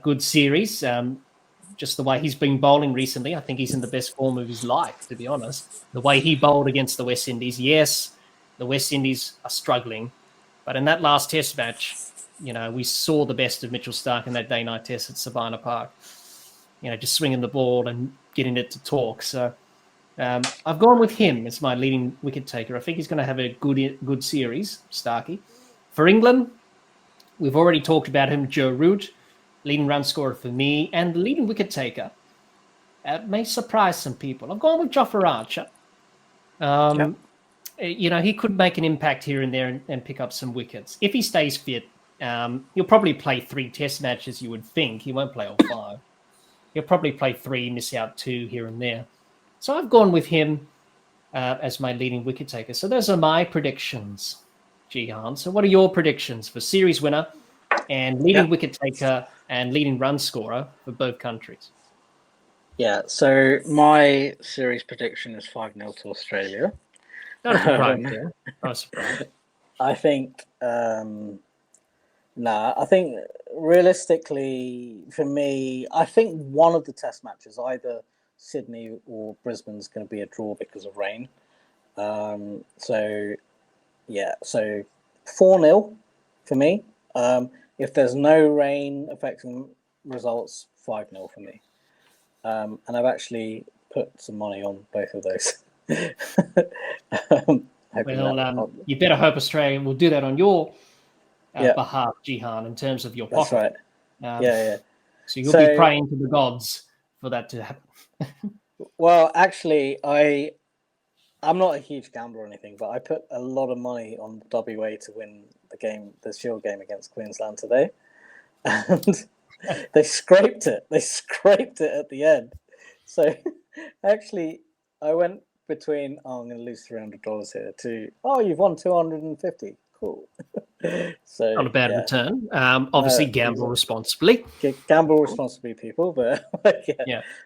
good series. Just the way he's been bowling recently, I think he's in the best form of his life, to be honest. The way he bowled against the West Indies, yes, the West Indies are struggling. But in that last test match, we saw the best of Mitchell Starc in that day-night test at Savannah Park. Just swinging the ball and getting it to talk. So I've gone with him as my leading wicket taker. I think he's going to have a good series, Starkey. For England, we've already talked about him, Joe Root, leading run scorer for me, and the leading wicket taker. May surprise some people. I've gone with Jofra Archer. He could make an impact here and there and pick up some wickets. If he stays fit, he'll probably play 3 test matches, you would think. He won't play all 5. He'll probably play 3, miss out 2 here and there. So I've gone with him as my leading wicket taker. So those are my predictions, Jihan. So what are your predictions for series winner and leading wicket taker and leading run scorer for both countries? Yeah, so my series prediction is 5-0 to Australia. Not a surprise. Not a surprise. I think, I think realistically for me, I think one of the test matches, either Sydney or Brisbane, is going to be a draw because of rain. So 4-0 for me. If there's no rain affecting results, 5-0 for me. And I've actually put some money on both of those. You better hope Australia will do that on your behalf, Jihan, in terms of your pocket. That's right. So you'll be praying to the gods for that to happen. Well, actually, I'm not a huge gambler or anything, but I put a lot of money on WA to win the Shield game against Queensland today, and they scraped it. They scraped it at the end. So actually, I went between I'm going to lose $300 here to you've won $250. Cool. So not a bad return. Obviously, gamble responsibly. Gamble responsibly, people. But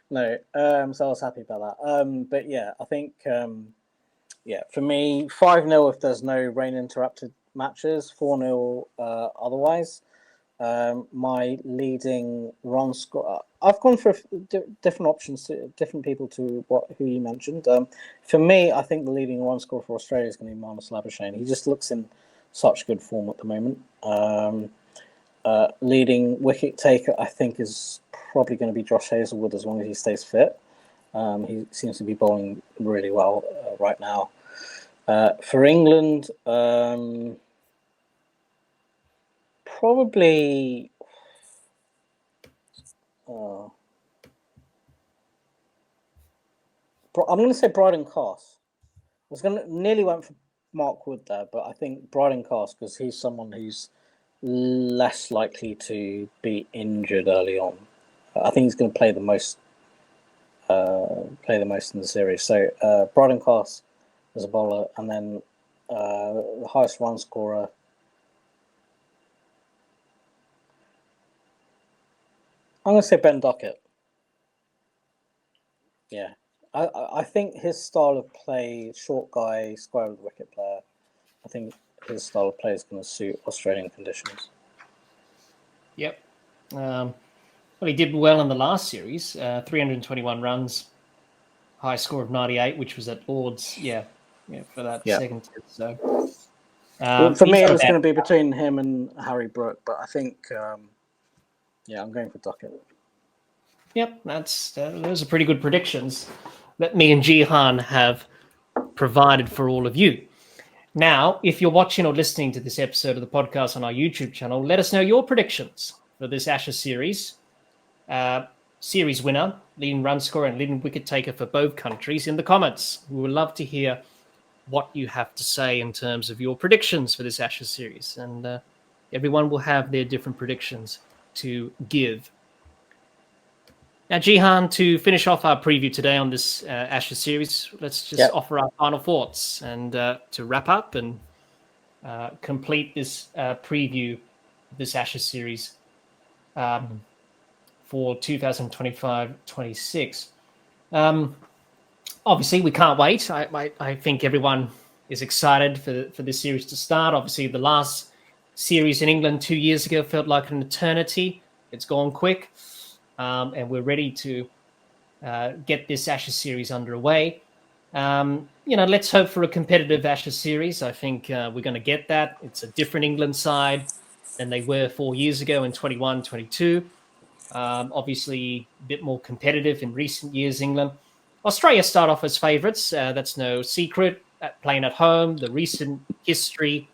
no. So I was happy about that. But yeah, I think for me, 5-0 if there's no rain interrupted matches, 4-0 otherwise. My leading run score. I've gone for different options, different people to who you mentioned. For me, I think the leading run score for Australia is going to be Marnus Labuschagne. He just looks in such good form at the moment. Leading wicket taker, I think, is probably going to be Josh Hazlewood as long as he stays fit. He seems to be bowling really well right now. For England, probably. I'm going to say Bryden Cast. Nearly went for Mark Wood there, but I think Bryden Cast, because he's someone who's less likely to be injured early on. I think he's going to play the most in the series. So Bryden Cast as a bowler, and then the highest run scorer. I'm going to say Ben Duckett. Yeah. I think his style of play, short guy, square with wicket player, I think his style of play is going to suit Australian conditions. Yep. Well, he did well in the last series, 321 runs, high score of 98, which was at Lord's, for that second test. So, for me, it was going to be between him and Harry Brook, but I think, I'm going for Duckett. Yep, those are pretty good predictions that me and Jihan have provided for all of you. Now, if you're watching or listening to this episode of the podcast on our YouTube channel, let us know your predictions for this Ashes series. Series winner, leading run scorer, and leading wicket taker for both countries in the comments. We would love to hear what you have to say in terms of your predictions for this Ashes series. And everyone will have their different predictions to give. Now, Jihan, to finish off our preview today on this Ashes series, let's just offer our final thoughts and to wrap up and complete this preview of this Ashes series for 2025-26. Obviously, we can't wait. I think everyone is excited for this series to start. Obviously, the last series in England 2 years ago felt like an eternity. It's gone quick. And we're ready to get this Ashes series underway. Let's hope for a competitive Ashes series. I think we're going to get that. It's a different England side than they were 4 years ago in 21-22. Obviously, a bit more competitive in recent years, England. Australia start off as favourites. That's no secret. Playing at home, the recent history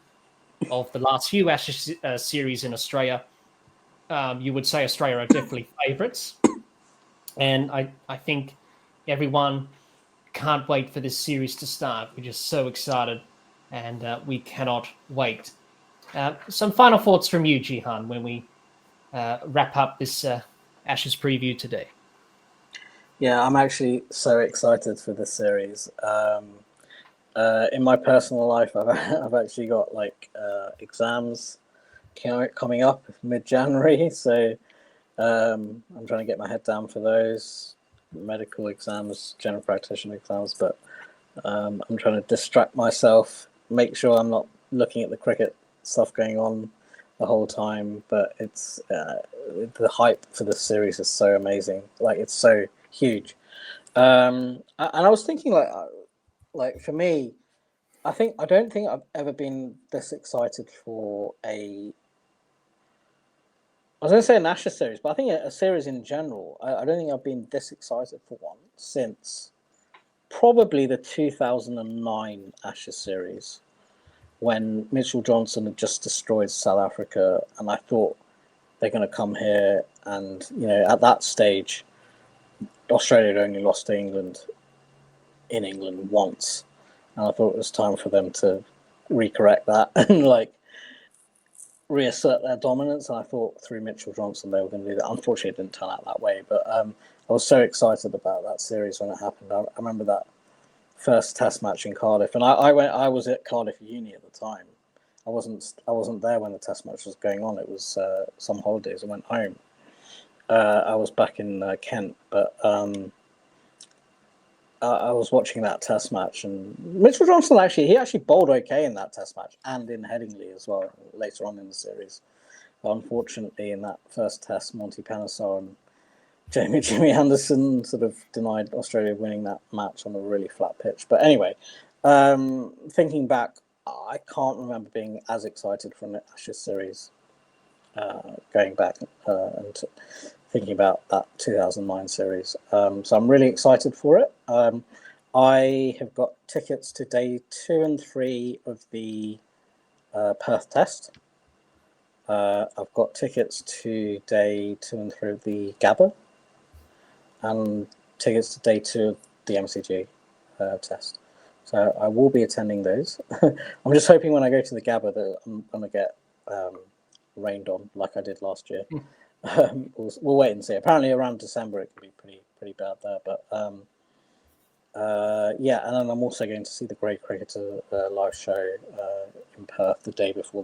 of the last few Ashes series in Australia, you would say Australia are definitely favourites. And I think everyone can't wait for this series to start. We're just so excited, and we cannot wait. Some final thoughts from you, Jihan, when we wrap up this Ashes preview today. Yeah, I'm actually so excited for this series. In my personal life, I've actually got exams coming up mid-January, so I'm trying to get my head down for those medical exams, general practitioner exams, but I'm trying to distract myself, make sure I'm not looking at the cricket stuff going on the whole time. But it's the hype for this series is so amazing, it's so huge. And I was thinking, for me, I don't think I've ever been this excited for I was going to say an Ashes series, but I think a series in general. I don't think I've been this excited for one since probably the 2009 Ashes series, when Mitchell Johnson had just destroyed South Africa, and I thought they're going to come here, and at that stage, Australia had only lost to England in England once, and I thought it was time for them to recorrect that and reassert their dominance, and I thought through Mitchell Johnson they were going to do that. Unfortunately, it didn't turn out that way, but I was so excited about that series when it happened. I remember that first Test match in Cardiff, and I was at Cardiff Uni at the time. I wasn't there when the Test match was going on. It was some holidays. I went home. I was back in Kent, but I was watching that Test match, and Mitchell Johnson actually bowled okay in that Test match and in Headingley as well later on in the series. But unfortunately, in that first Test, Monty Panesar and Jimmy Anderson sort of denied Australia winning that match on a really flat pitch. But anyway, thinking back, I can't remember being as excited for an Ashes series going back and thinking about that 2009 series. So I'm really excited for it. I have got tickets to day 2 and 3 of the Perth test. I've got tickets to day 2 and 3 of the Gabba, and tickets to day 2 of the MCG test. So I will be attending those. I'm just hoping when I go to the Gabba that I'm going to get rained on like I did last year. We'll wait and see. Apparently around December it can be pretty bad there, but yeah. And then I'm also going to see the Grey Cricketer live show in Perth the day before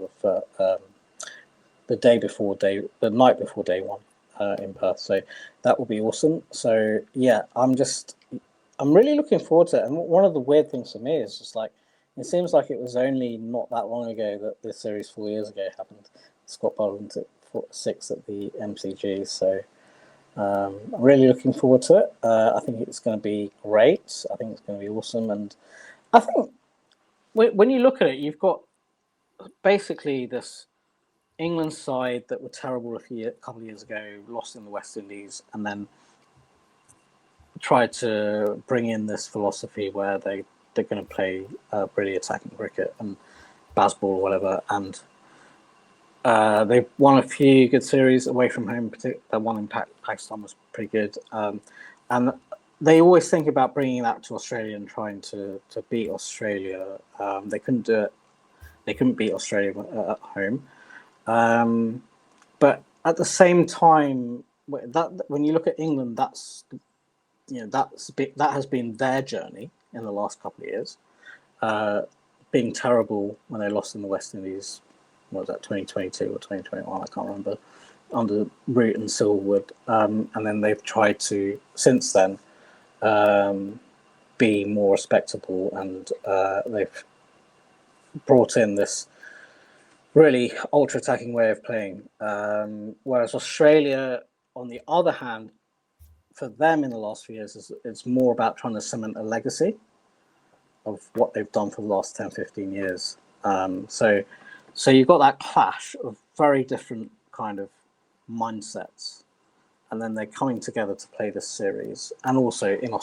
the night before day 1 in Perth. So that will be awesome. So yeah, I'm really looking forward to it. And one of the weird things for me is just like, it seems like it was only not that long ago that this series 4 years ago happened. Scott Boland took 6 at the MCG. So I'm really looking forward to it. I think it's going to be great. I think it's going to be awesome. And I think when you look at it, you've got basically this England side that were terrible a couple of years ago, lost in the West Indies, and then tried to bring in this philosophy where they're going to play really attacking cricket and Bazball or whatever, and they've won a few good series away from home. That one in Pakistan was pretty good, and they always think about bringing that to Australia and trying to beat Australia. They couldn't do it. They couldn't beat Australia at home, but at the same time, when you look at England, that has been their journey in the last couple of years, being terrible when they lost in the West Indies. What was that, 2022 or 2021? I can't remember. Under Root and Silverwood, and then they've tried to since then be more respectable, and they've brought in this really ultra attacking way of playing. Whereas Australia, on the other hand, for them in the last few years, it's more about trying to cement a legacy of what they've done for the last 10, 15 years. So you've got that clash of very different kind of mindsets, and then they're coming together to play this series, and also in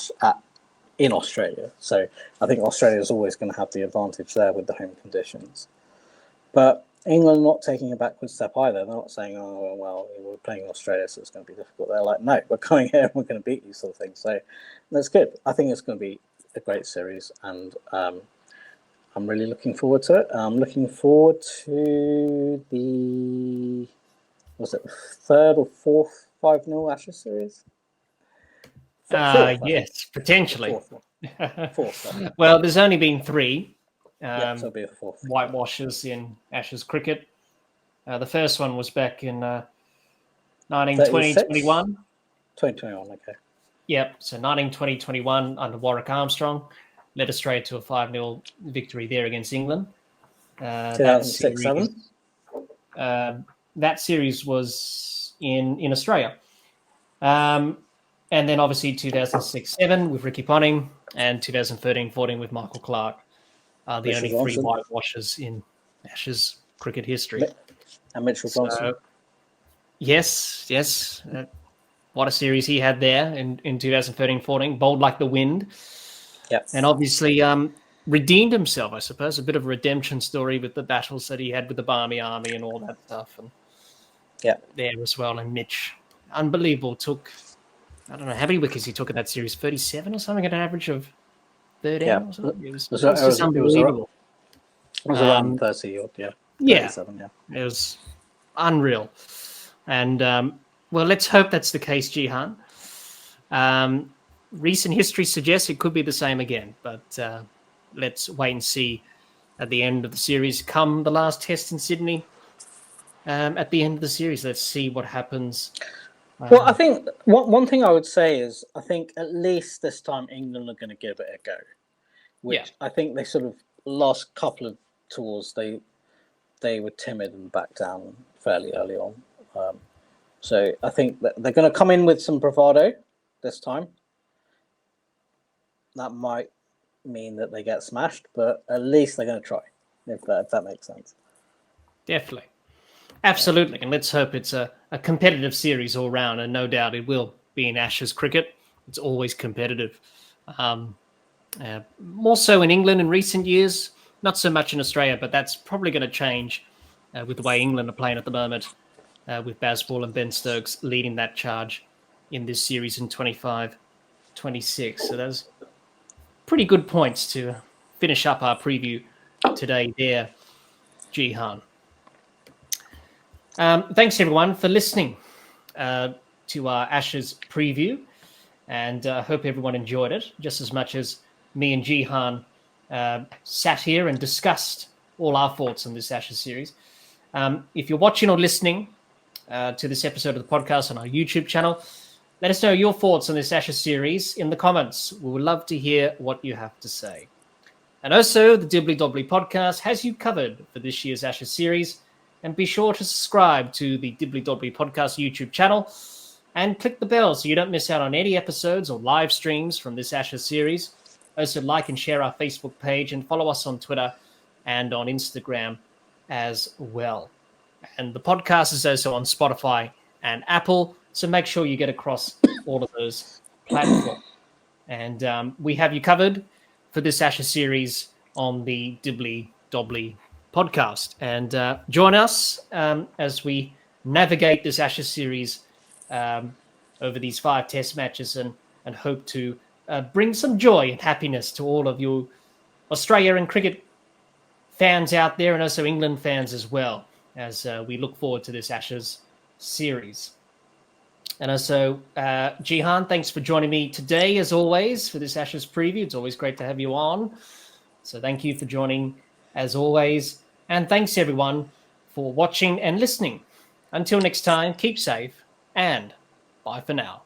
Australia. So I think Australia is always going to have the advantage there with the home conditions. But England not taking a backward step either. They're not saying, oh, well, we're playing in Australia, so it's going to be difficult. They're like, no, we're coming here and we're going to beat you, sort of thing. So that's good. I think it's going to be a great series, and I'm really looking forward to it. I'm looking forward to the, was it 3rd or 4th 5-0 Ashes series? Yes, potentially. Fourth. Well, there's only been 3 so it'll be a 4th. whitewashes in Ashes cricket. The first one was back in 2021. 2021, okay. Yep, so 2021 under Warwick Armstrong led us straight to a 5-0 victory there against England. 2006-7? That series was in Australia. And then obviously 2006-7 with Ricky Ponting, and 2013-14 with Michael Clarke are the only 3 whitewashes in Ashes cricket history. And Mitchell Johnson. Yes. What a series he had there in 2013-14, bowled like the wind. Yep. And obviously redeemed himself, I suppose, a bit of a redemption story with the battles that he had with the Barmy Army and all that stuff. And there as well. And Mitch, unbelievable, took, I don't know how many wickets he took in that series, 37 or something at an average of 13 or something. It was just unbelievable. It was around 30 or 37, It was unreal. And well, let's hope that's the case, Jihan. Recent history suggests it could be the same again, but let's wait and see at the end of the series. Come the last test in Sydney, at the end of the series, let's see what happens. Well, I think one thing I would say is I think at least this time England are going to give it a go. Which I think they sort of last couple of tours they were timid and backed down fairly early on. So I think that they're going to come in with some bravado this time. That might mean that they get smashed, but at least they're going to try, if that makes sense. Definitely. Absolutely, and let's hope it's a competitive series all round, and no doubt it will be in Ashes cricket. It's always competitive. More so in England in recent years, not so much in Australia, but that's probably going to change with the way England are playing at the moment, with Bazball and Ben Stokes leading that charge in this series in 25-26. So those pretty good points to finish up our preview today there, Jihan. Thanks, everyone, for listening to our Ashes preview, and I hope everyone enjoyed it just as much as me and Jihan sat here and discussed all our thoughts on this Ashes series. If you're watching or listening to this episode of the podcast on our YouTube channel, let us know your thoughts on this Ashes series in the comments. We would love to hear what you have to say. And also, the Dibbly Dobbly Podcast has you covered for this year's Ashes series. And be sure to subscribe to the Dibbly Dobbly Podcast YouTube channel and click the bell so you don't miss out on any episodes or live streams from this Ashes series. Also, like and share our Facebook page and follow us on Twitter and on Instagram as well. And the podcast is also on Spotify and Apple, so make sure you get across all of those platforms. And we have you covered for this Ashes series on the Dibbly Dobbly Podcast. And join us as we navigate this Ashes series over these 5 test matches and hope to bring some joy and happiness to all of you Australia and cricket fans out there, and also England fans as well, as we look forward to this Ashes series. And also, Jihan, thanks for joining me today, as always, for this Ashes preview. It's always great to have you on. So thank you for joining, as always. And thanks, everyone, for watching and listening. Until next time, keep safe, and bye for now.